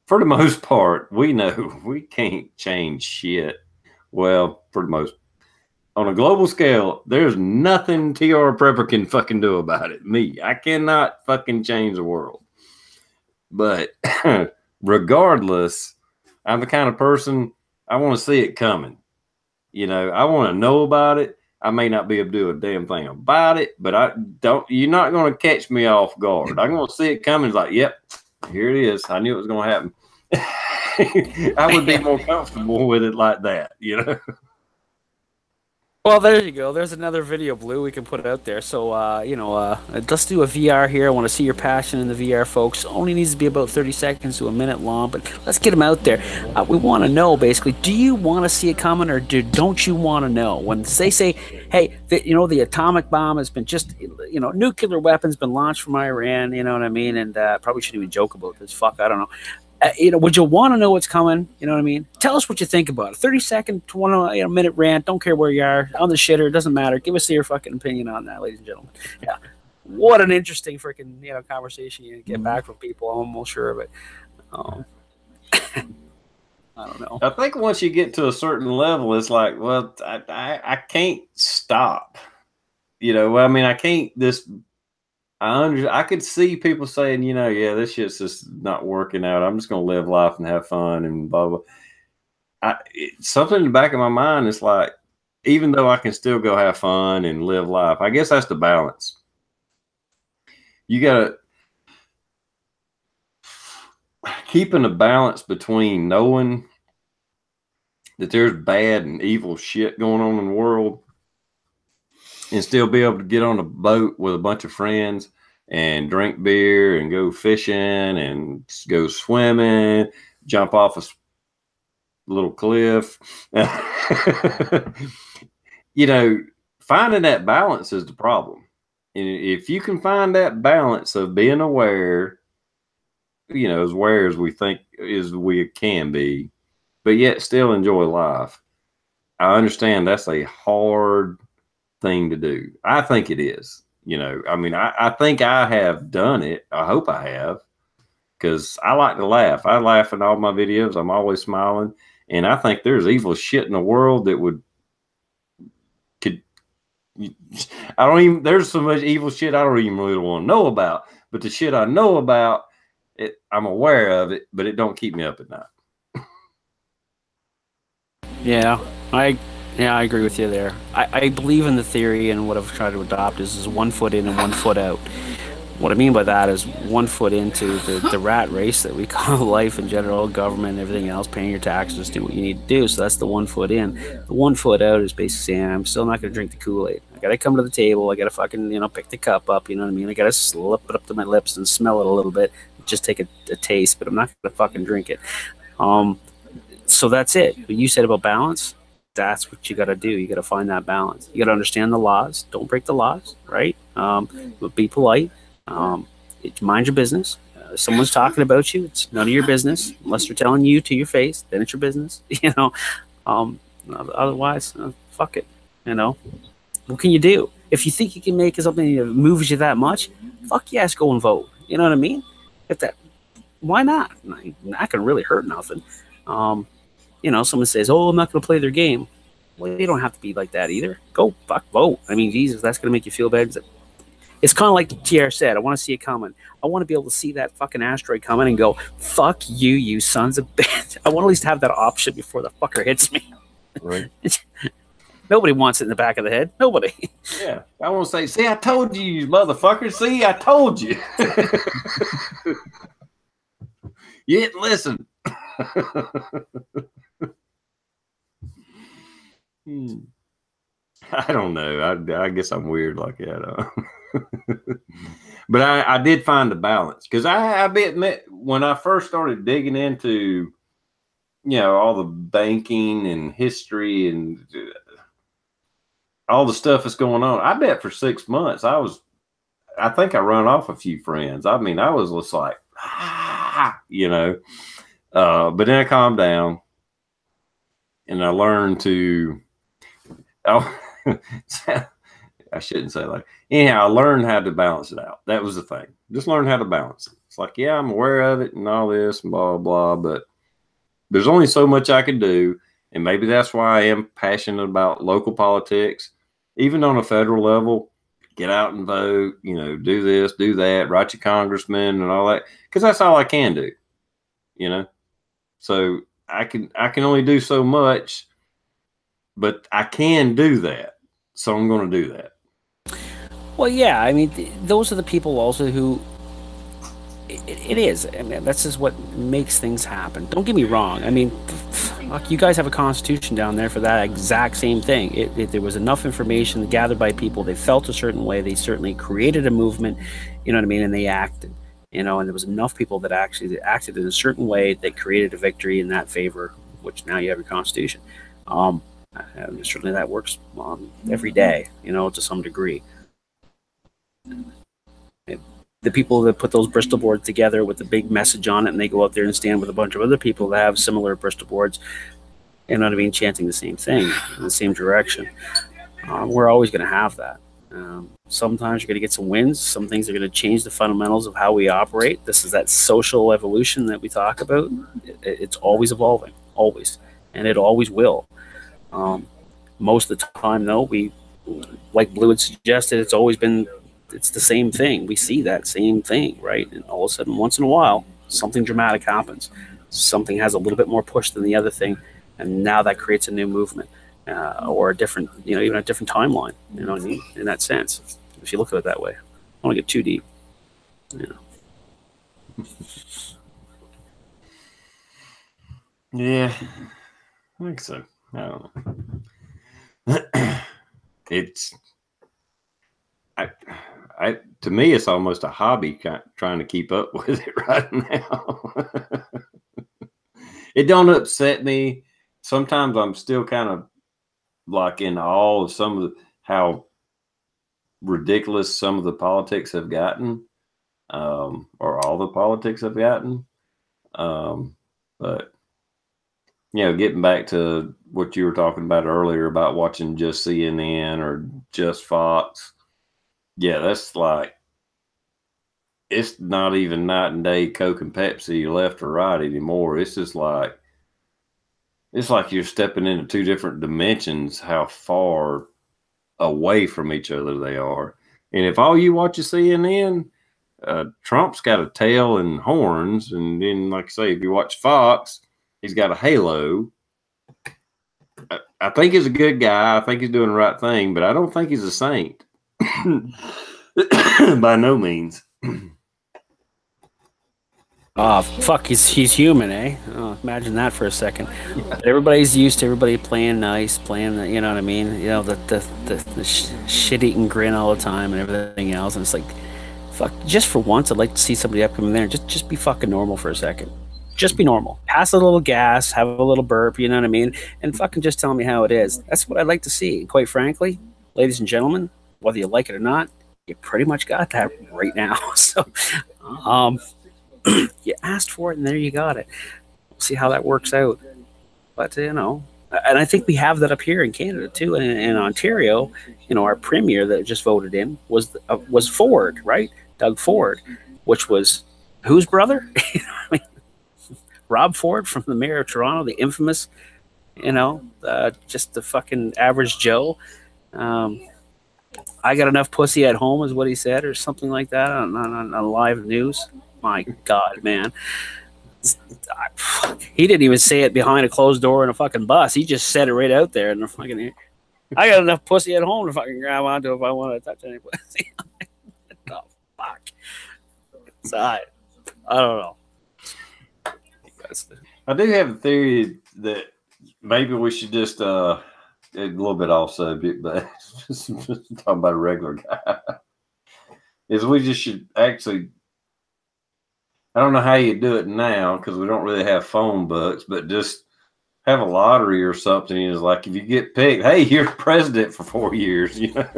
for the most part, we know we can't change shit. Well, for the most, on a global scale, there's nothing TRprepper can fucking do about it. Me, I cannot fucking change the world. But regardless, I'm the kind of person, I want to see it coming. You know, I want to know about it. I may not be able to do a damn thing about it, but you're not going to catch me off guard. I'm going to see it coming. It's like, yep, here it is. I knew it was going to happen. I would be more comfortable with it like that, you know? Well, there you go. There's another video, Blue, we can put it out there. So, you know, let's do a VR here. I want to see your passion in the VR, folks. Only needs to be about 30 seconds to a minute long, but let's get them out there. We want to know, basically, do you want to see it coming or don't you want to know? When they say, hey, you know, the atomic bomb has been just, you know, nuclear weapons been launched from Iran, you know what I mean? And probably shouldn't even joke about this. Fuck, I don't know. You know, would you want to know what's coming? You know what I mean? Tell us what you think about it. 30-second, 20-minute rant. Don't care where you are. On the shitter. It doesn't matter. Give us your fucking opinion on that, ladies and gentlemen. Yeah. What an interesting freaking, you know, conversation you get back from people. I'm almost sure of it. I don't know. I think once you get to a certain level, it's like, well, I can't stop. You know, I mean, I can't just... I could see people saying, you know, yeah, this shit's just not working out. I'm just going to live life and have fun and blah, blah. Something in the back of my mind is like, even though I can still go have fun and live life, I guess that's the balance. You got to keeping a balance between knowing that there's bad and evil shit going on in the world and still be able to get on a boat with a bunch of friends and drink beer and go fishing and go swimming, jump off a little cliff. You know, finding that balance is the problem. And if you can find that balance of being aware, you know, as aware as we think as we can be, but yet still enjoy life. I understand that's a hard thing to do. I think it is. You know, I mean, I think I have done it. I hope I have, because I like to laugh. I laugh in all my videos. I'm always smiling. And I think there's evil shit in the world that there's so much evil shit I don't even really want to know about. But the shit I know about, I'm aware of it, but it don't keep me up at night. Yeah, I agree with you there. I believe in the theory, and what I've tried to adopt is 1 foot in and 1 foot out. What I mean by that is 1 foot into the rat race that we call life in general, government, everything else, paying your taxes, do what you need to do. So that's the 1 foot in. The 1 foot out is basically saying, I'm still not going to drink the Kool-Aid. I got to come to the table. I got to fucking, you know, pick the cup up. You know what I mean? I got to slip it up to my lips and smell it a little bit. Just take a taste, but I'm not going to fucking drink it. So that's it. What you said about balance, that's what you got to do. You got to find that balance. You got to understand the laws. Don't break the laws, right? But be polite. Mind your business. If someone's talking about you, it's none of your business unless they're telling you to your face. Then it's your business, you know. Otherwise, fuck it. You know, what can you do? If you think you can make something that moves you that much, fuck yes, go and vote. You know what I mean? If that, why not? Not gonna really hurt nothing. You know, someone says, "Oh, I'm not gonna play their game." Well, you don't have to be like that either. Go fuck vote. I mean, Jesus, that's gonna make you feel bad. It's kind of like TR said. I want to see it coming. I want to be able to see that fucking asteroid coming and go, "Fuck you, you sons of bitch." I want to at least have that option before the fucker hits me. Right. Nobody wants it in the back of the head. Nobody. Yeah. I want to say, see, I told you, you motherfucker. See, I told you. You didn't listen. I don't know. I guess I'm weird like that. But I did find the balance, because I admit, when I first started digging into, you know, all the banking and history and all the stuff that's going on, I bet for 6 months I think I run off a few friends. I mean, I was just like, you know, but then I calmed down and I learned to, I shouldn't say that. Anyhow, I learned how to balance it out. That was the thing. Just learn how to balance it. It's like, yeah, I'm aware of it and all this and blah, blah, but there's only so much I can do. And maybe that's why I am passionate about local politics, even on a federal level. Get out and vote, you know, do this, do that, write your congressman and all that, because that's all I can do, you know. So I can only do so much, but I can do that. So I'm going to do that. Well, yeah, I mean, those are the people also who, it is. I mean, that's just what makes things happen. Don't get me wrong. I mean, fuck, you guys have a constitution down there for that exact same thing. There was enough information gathered by people. They felt a certain way. They certainly created a movement, you know what I mean, and they acted. You know, and there was enough people that actually acted in a certain way that created a victory in that favor, which now you have your constitution. Certainly that works every day, you know, to some degree. The people that put those Bristol boards together with the big message on it, and they go out there and stand with a bunch of other people that have similar Bristol boards, you know what I mean, chanting the same thing in the same direction. We're always going to have that. Sometimes you're going to get some wins. Some things are going to change the fundamentals of how we operate. This is that social evolution that we talk about. It's always evolving, always, and it always will. Most of the time, though, we, like Blue had suggested, it's the same thing. We see that same thing, right? And all of a sudden, once in a while, something dramatic happens. Something has a little bit more push than the other thing, and now that creates a new movement, or a different, you know, even a different timeline. You know what I mean? In that sense, if you look at it that way, I don't want to get too deep. You know. Yeah, I think so. I don't know. It's, to me, it's almost a hobby trying to keep up with it right now. It don't upset me. Sometimes I'm still kind of like in awe of some of how ridiculous some of the politics have gotten, or all the politics have gotten. But, you know, getting back to what you were talking about earlier about watching just CNN or just Fox. Yeah, that's like, it's not even night and day Coke and Pepsi left or right anymore. It's just like, it's like you're stepping into two different dimensions, how far away from each other they are. And if all you watch is CNN, Trump's got a tail and horns. And then, like I say, if you watch Fox, he's got a halo. I think he's a good guy. I think he's doing the right thing, but I don't think he's a saint. By no means. Fuck, he's human, eh? Oh, imagine that for a second. Everybody's used to everybody playing nice, playing, you know what I mean? You know, the shit-eating grin all the time and everything else. And it's like, fuck, just for once, I'd like to see somebody up come in there and just be fucking normal for a second. Just be normal. Pass a little gas, have a little burp, you know what I mean? And fucking just tell me how it is. That's what I'd like to see. Quite frankly, ladies and gentlemen, whether you like it or not, you pretty much got that right now. So you asked for it and there you got it. We'll see how that works out. But, you know, and I think we have that up here in Canada too. And in Ontario, you know, our premier that just voted in was Ford, right? Doug Ford, which was whose brother? You know what I mean? Rob Ford from the mayor of Toronto, the infamous, you know, just the fucking average Joe. I got enough pussy at home is what he said, or something like that on live news. My God, man. He didn't even say it behind a closed door in a fucking bus. He just said it right out there in the fucking. I got enough pussy at home to fucking grab onto if I want to touch any pussy. What the fuck? So I don't know. I do have a theory that maybe we should just a little bit off subject, but just talking about a regular guy. Is we just should actually. I don't know how you do it now because we don't really have phone books, but just have a lottery or something. Is like if you get picked, hey, you're president for 4 years. You know.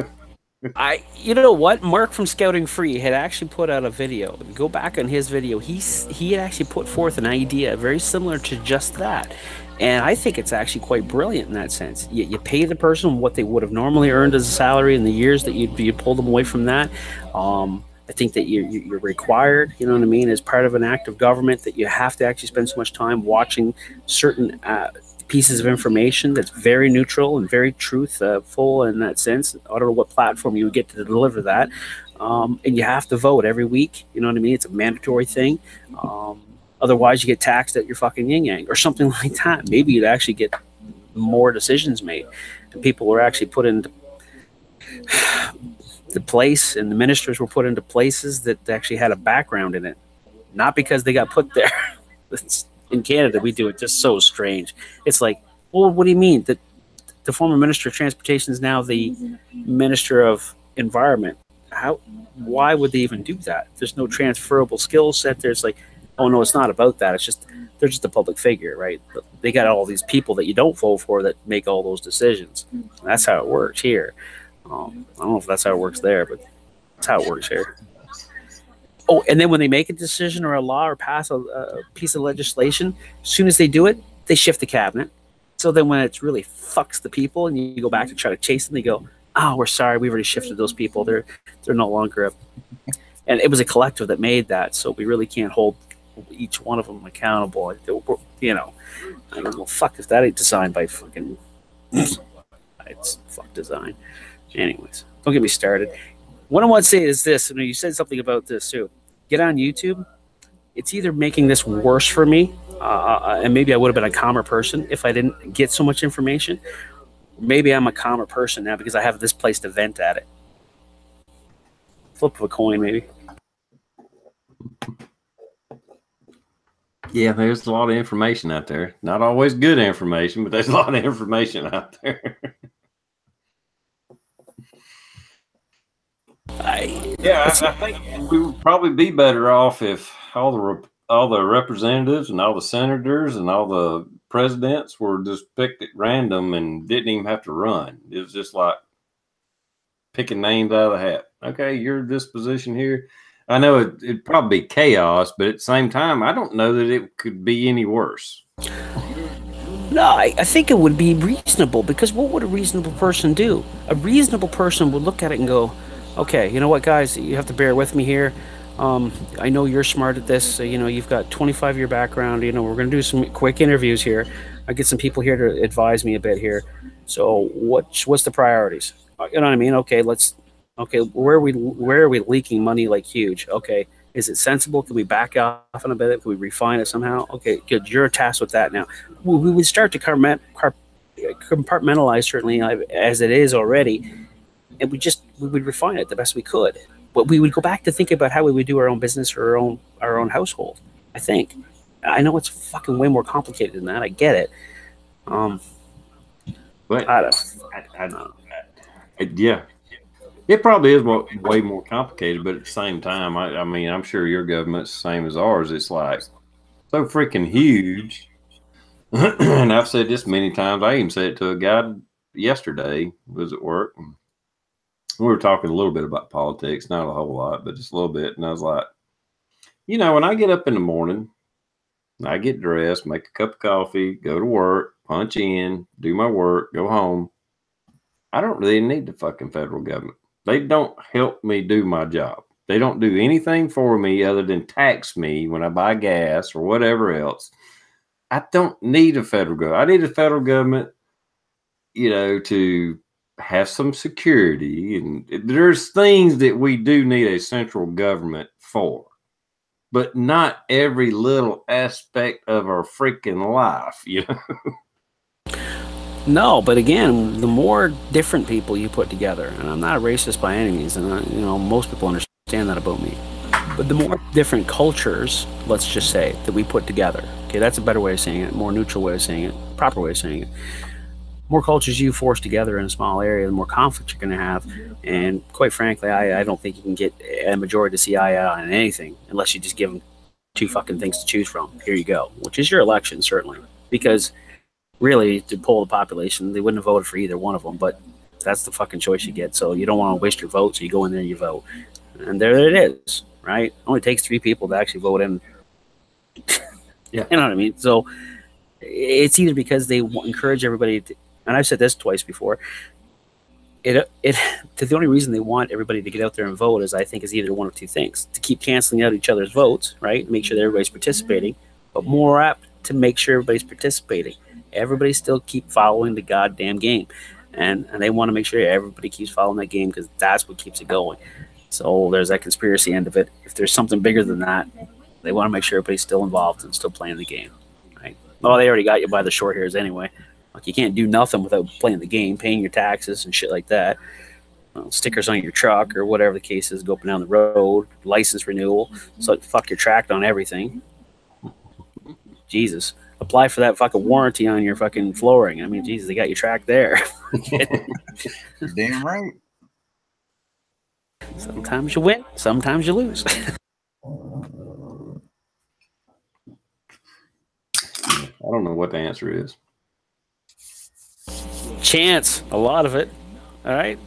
You know what? Mark from Scouting Free had actually put out a video. Go back on his video. He had actually put forth an idea very similar to just that. And I think it's actually quite brilliant in that sense. You pay the person what they would have normally earned as a salary in the years that you pull them away from that. I think that you're required, you know what I mean, as part of an act of government that you have to actually spend so much time watching certain pieces of information that's very neutral and very truthful in that sense. I don't know what platform you would get to deliver that. And you have to vote every week. You know what I mean? It's a mandatory thing. Otherwise, you get taxed at your fucking yin-yang or something like that. Maybe you'd actually get more decisions made. And people were actually put into the place, and the ministers were put into places that actually had a background in it. Not because they got put there. In Canada, we do it just so strange. It's like, well, what do you mean? That the former Minister of Transportation is now the Minister of Environment. Why would they even do that? There's no transferable skill set. There's like, oh no, it's not about that. It's just they're just a public figure, right? But they got all these people that you don't vote for that make all those decisions. That's how it works here. I don't know if that's how it works there, but that's how it works here. Oh, and then when they make a decision or a law or pass a piece of legislation, as soon as they do it, they shift the cabinet. So then when it really fucks the people and you go back to try to chase them, they go, oh, we're sorry, we've already shifted those people. They're no longer up. And it was a collective that made that, so we really can't hold each one of them accountable. You know, I don't know, fuck if that ain't designed by fucking... It's fuck design. Anyways, don't get me started. What I want to say is this, and you said something about this too. Get on YouTube. It's either making this worse for me, and maybe I would have been a calmer person if I didn't get so much information. Maybe I'm a calmer person now because I have this place to vent at it. Flip of a coin, maybe. Yeah, there's a lot of information out there. Not always good information, but there's a lot of information out there. I think we would probably be better off if all the representatives and all the senators and all the presidents were just picked at random and didn't even have to run. It was just like picking names out of the hat. Okay, you're this position here. I know it'd probably be chaos, but at the same time, I don't know that it could be any worse. No, I think it would be reasonable, because what would a reasonable person do? A reasonable person would look at it and go, okay, you know what, guys, you have to bear with me here. I know you're smart at this. So, you know, you've got 25-year background. You know, we're going to do some quick interviews here. I get some people here to advise me a bit here. So what's the priorities? You know what I mean? Okay, where are we leaking money like huge? Okay, is it sensible? Can we back off on a bit? Can we refine it somehow? Okay, good. You're tasked with that now. We would start to compartmentalize, certainly as it is already, and we would refine it the best we could. But we would go back to thinking about how we would do our own business or our own household. I think. I know it's fucking way more complicated than that. I get it. But I don't know. Yeah. It probably is way more complicated, but at the same time, I mean, I'm sure your government's the same as ours. It's like so freaking huge. And I've said this many times. I even said it to a guy yesterday. Was at work. We were talking a little bit about politics, not a whole lot, but just a little bit. And I was like, you know, when I get up in the morning, I get dressed, make a cup of coffee, go to work, punch in, do my work, go home. I don't really need the fucking federal government. They don't help me do my job. They don't do anything for me other than tax me when I buy gas or whatever else. I don't need a federal government. I need a federal government, you know, to have some security. And there's things that we do need a central government for, but not every little aspect of our freaking life, you know? No, but again, the more different people you put together, and I'm not a racist by any means, and you know, most people understand that about me, but the more different cultures, let's just say, that we put together, okay, that's a better way of saying it, more neutral way of saying it, proper way of saying it. More cultures you force together in a small area, the more conflict you're going to have. And quite frankly, I don't think you can get a majority to see eye on anything unless you just give them two fucking things to choose from. Here you go, which is your election, certainly. Because really, to poll the population, they wouldn't have voted for either one of them, but that's the fucking choice you get. So you don't want to waste your vote, so you go in there and you vote. And there it is, right? It only takes 3 people to actually vote in. Yeah. You know what I mean? So it's either because they encourage everybody to, and I've said this twice before, the only reason they want everybody to get out there and vote is, I think, is either one of two things: to keep canceling out each other's votes, right? Make sure that everybody's participating, but more apt to make sure everybody's participating. Everybody still keep following the goddamn game, and they want to make sure everybody keeps following that game because that's what keeps it going. So there's that conspiracy end of it. If there's something bigger than that, they want to make sure everybody's still involved and still playing the game, right? Well, they already got you by the short hairs anyway. Like, you can't do nothing without playing the game, paying your taxes and shit like that. Stickers on your truck or whatever the case is, go up and down the road, license renewal. So fuck, you're tracked on everything. Jesus. Apply for that fucking warranty on your fucking flooring. I mean, Jesus, they got you tracked there. Damn right. Sometimes you win, sometimes you lose. I don't know what the answer is. Chance, a lot of it. All right.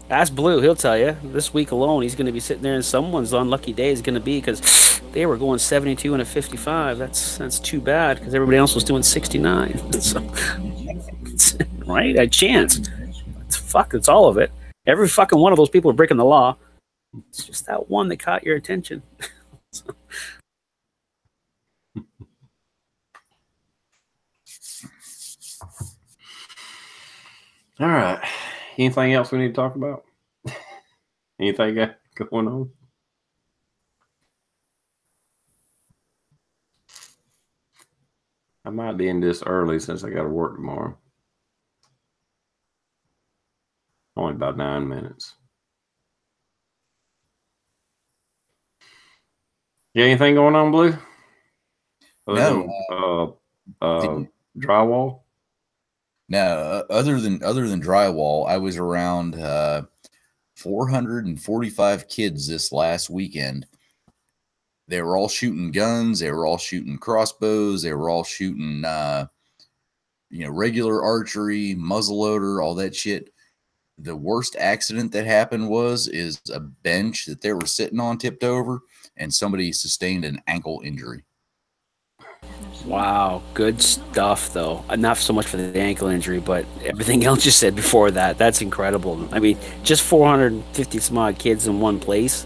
Ask Blue, he'll tell you. This week alone, he's going to be sitting there, and someone's unlucky day is going to be because they were going 72 and a 55. That's too bad because everybody else was doing 69. So, right? A chance. It's all of it. Every fucking one of those people are breaking the law. It's just that one that caught your attention. So. All right. Anything else we need to talk about? Anything got going on? I might be in this early since I got to work tomorrow. Only about 9 minutes. You got anything going on, Blue? No. Drywall? No, other than drywall, I was around 445 kids this last weekend. They were all shooting guns. They were all shooting crossbows. They were all shooting, regular archery, muzzleloader, all that shit. The worst accident that happened is a bench that they were sitting on tipped over, and somebody sustained an ankle injury. Wow, good stuff, though. Not so much for the ankle injury, but everything else you said before that. That's incredible. I mean, just 450 some odd kids in one place.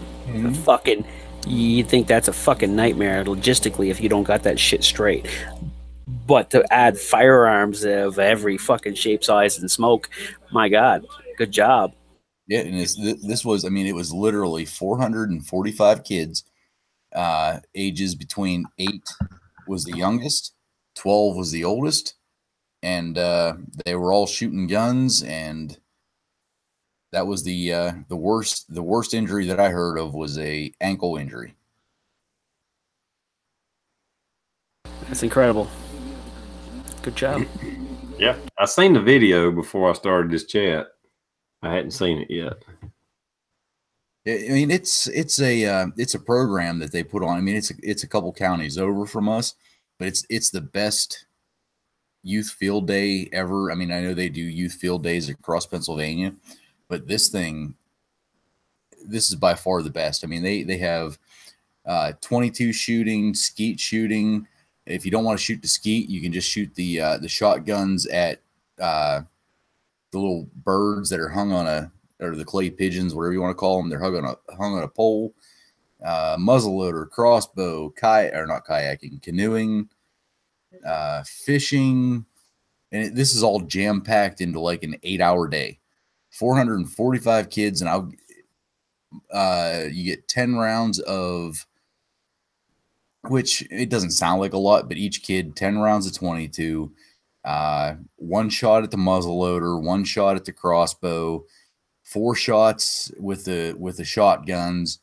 Fucking, you'd think that's a fucking nightmare logistically if you don't got that shit straight. But to add firearms of every fucking shape, size, and smoke, my God, good job. Yeah, and this was, I mean, it was literally 445 kids, ages between 8 was the youngest, 12 was the oldest, and they were all shooting guns, and that was the worst injury that I heard of was a ankle injury. That's incredible. Good job. Yeah, I seen the video before I started this chat. I hadn't seen it yet. I mean, it's a program that they put on. I mean, it's a couple counties over from us, but it's the best youth field day ever. I mean, I know they do youth field days across Pennsylvania, but this is by far the best. I mean, they have 22 shooting, skeet shooting. If you don't want to shoot the skeet, you can just shoot the shotguns at the little birds that are hung on or the clay pigeons, whatever you want to call them. They're hung on a pole. Muzzleloader, crossbow, not kayaking, canoeing, fishing, and this is all jam packed into like an 8-hour day. 445 kids, and you get 10 rounds of, which it doesn't sound like a lot, but each kid 10 rounds of 22, one shot at the muzzleloader, one shot at the crossbow, 4 shots with the shotguns,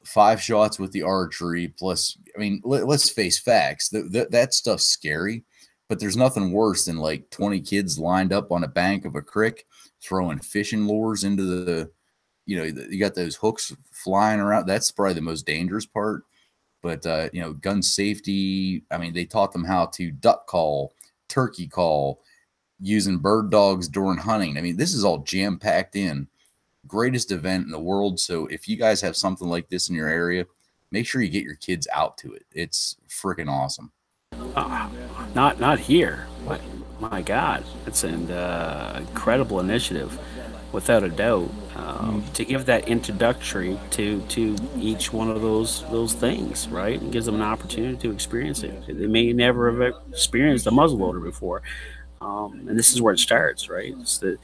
5 shots with the archery. Plus, I mean, let's face facts. That stuff's scary, but there's nothing worse than like 20 kids lined up on a bank of a creek throwing fishing lures into you got those hooks flying around. That's probably the most dangerous part. But gun safety. I mean, they taught them how to duck call, turkey call, using bird dogs during hunting. I mean, this is all jam packed in. Greatest event in the world. So if you guys have something like this in your area, make sure you get your kids out to it. It's freaking awesome. Not here. My God, it's an incredible initiative, without a doubt. To give that introductory to each one of those things, right? It gives them an opportunity to experience it. They may never have experienced a muzzleloader before, and this is where it starts, right? It's to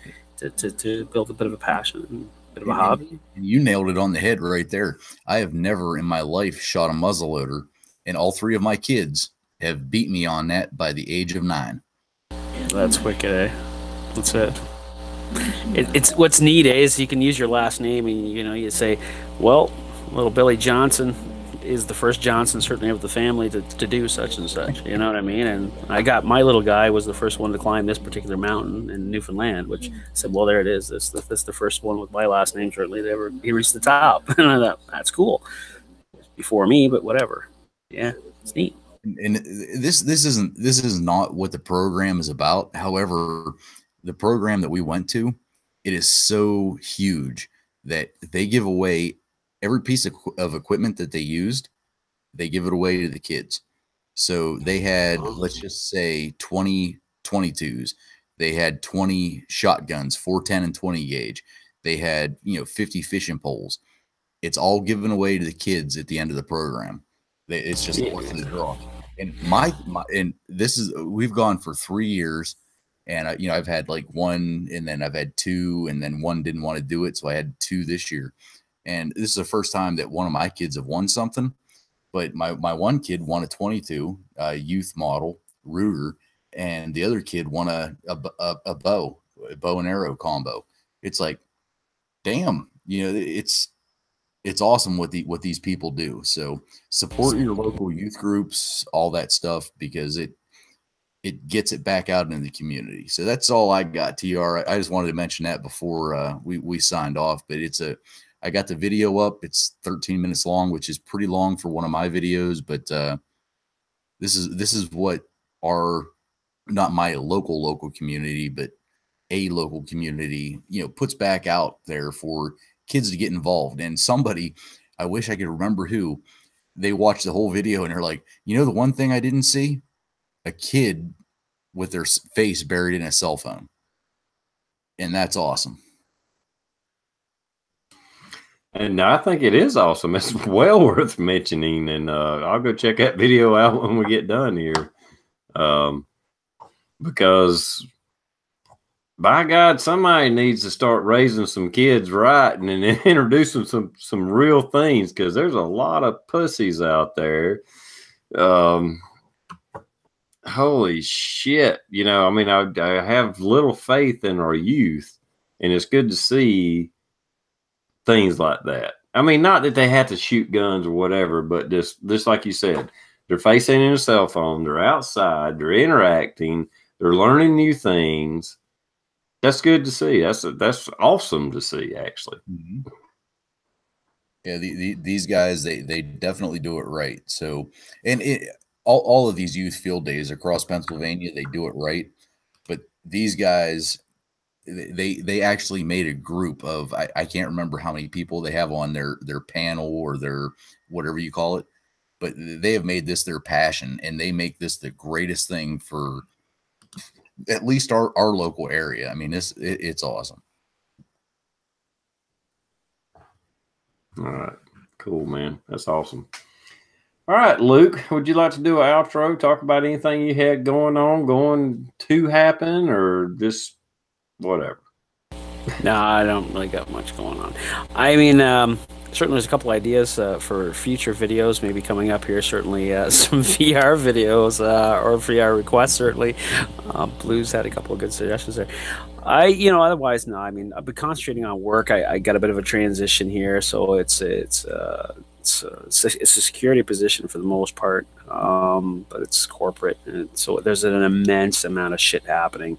build a bit of a passion, a bit of a hobby. And you nailed it on the head right there. I have never in my life shot a muzzleloader, and all 3 of my kids have beat me on that by the age of 9. That's wicked, eh? That's it. It's what's neat is you can use your last name, and you say, well, little Billy Johnson is the first Johnson certainly of the family to do such and such. You know what I mean? And I got my little guy was the first one to climb this particular mountain in Newfoundland, which I said, well, there it is. This the first one with my last name certainly that ever he reached the top. And I thought, that's cool. Before me, but whatever. Yeah, it's neat. And this is not what the program is about. However, the program that we went to, it is so huge that they give away every piece of equipment that they used. They give it away to the kids. So they had, let's just say 20 22s. They had 20 shotguns, 410 and 20 gauge. They had, 50 fishing poles. It's all given away to the kids at the end of the program. It's just luck of the draw. And and this is, we've gone for 3 years, and I've had like 1, and then I've had 2, and then 1 didn't want to do it, so I had 2 this year. And this is the first time that one of my kids have won something. But my one kid won a 22 youth model Ruger, and the other kid won a bow and arrow combo. It's like, damn, it's awesome what these people do. So support your local youth groups, all that stuff, because it gets it back out into the community. So that's all I got, TR. I just wanted to mention that before we signed off. But I got the video up. It's 13 minutes long, which is pretty long for one of my videos. But this is what our, not my local community, but a local community, puts back out there for kids to get involved. And somebody, I wish I could remember who, they watched the whole video and they're like, the one thing I didn't see, a kid with their face buried in a cell phone. And that's awesome. And I think it is awesome. It's well worth mentioning. And I'll go check that video out when we get done here. Because by God, somebody needs to start raising some kids right and introducing some real things, because there's a lot of pussies out there. Holy shit. I have little faith in our youth, and it's good to see things like that. I mean, not that they have to shoot guns or whatever, but just like you said, they're facing in a cell phone, they're outside, they're interacting, they're learning new things. That's good to see. That's awesome to see, actually. Mm-hmm. Yeah, these guys, they definitely do it right. So, and all of these youth field days across Pennsylvania, they do it right. But these guys, they actually made a group of I can't remember how many people they have on their panel or their whatever you call it, but they have made this their passion, and they make this the greatest thing for at least our local area. I mean, it's awesome. All right. Cool, man. That's awesome. All right, Luke, would you like to do an outro? Talk about anything you had going to happen, or just whatever? No, I don't really got much going on. I mean, certainly there's a couple ideas for future videos maybe coming up here. Certainly some VR videos or VR requests. Certainly, Blues had a couple of good suggestions there. Otherwise, no. I mean, I've been concentrating on work. I got a bit of a transition here, so it's a security position for the most part, but it's corporate, and so there's an immense amount of shit happening.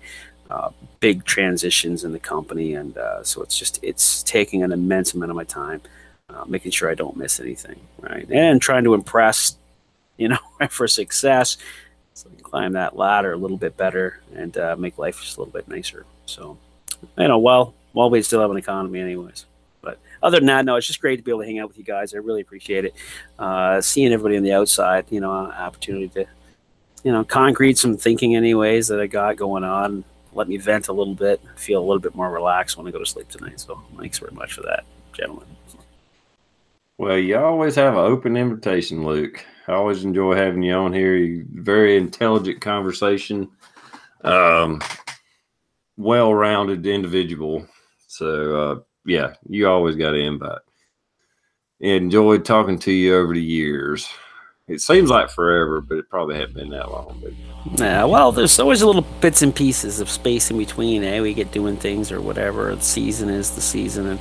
Big transitions in the company, and so it's taking an immense amount of my time, making sure I don't miss anything, right, and trying to impress, for success, so I can climb that ladder a little bit better and make life just a little bit nicer. So, while we still have an economy, anyways. But other than that, no, it's just great to be able to hang out with you guys. I really appreciate it. Seeing everybody on the outside, opportunity to, concrete some thinking anyways that I got going on. Let me vent a little bit, feel a little bit more relaxed when I go to sleep tonight. So thanks very much for that, gentlemen. Well, you always have an open invitation, Luke. I always enjoy having you on here. Very intelligent conversation, well-rounded individual. So, yeah, you always got an invite. Enjoyed talking to you over the years. It seems like forever, but it probably hasn't been that long. But yeah, well, there's always little bits and pieces of space in between. We get doing things or whatever. The season is the season,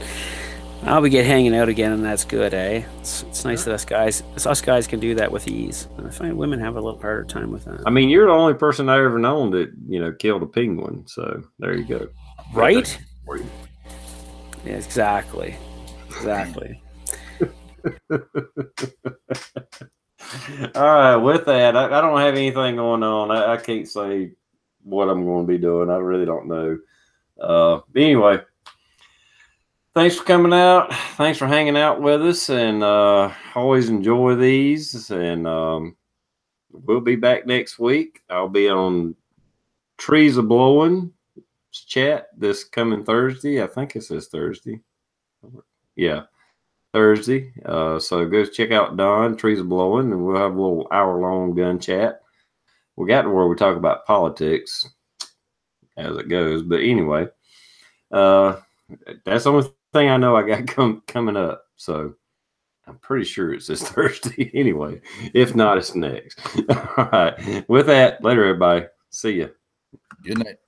and we get hanging out again, and that's good. It's nice that us guys can do that with ease. And I find women have a little harder time with that. I mean, you're the only person I ever known that killed a penguin. So there you go. Right? Yeah, exactly. All right, with that, I don't have anything going on. I can't say what I'm going to be doing. I really don't know. Anyway, thanks for coming out. Thanks for hanging out with us, and always enjoy these. And we'll be back next week. I'll be on Trees Are Blowing chat this coming Thursday. I think it says Thursday. Yeah. Thursday. So go check out Don, Trees Are Blowing, and we'll have a little hour-long gun chat. We got to where we talk about politics as it goes. But anyway, that's the only thing I know I got coming up. So I'm pretty sure it's this Thursday anyway. If not, it's next. All right. With that, later, everybody. See ya. Good night.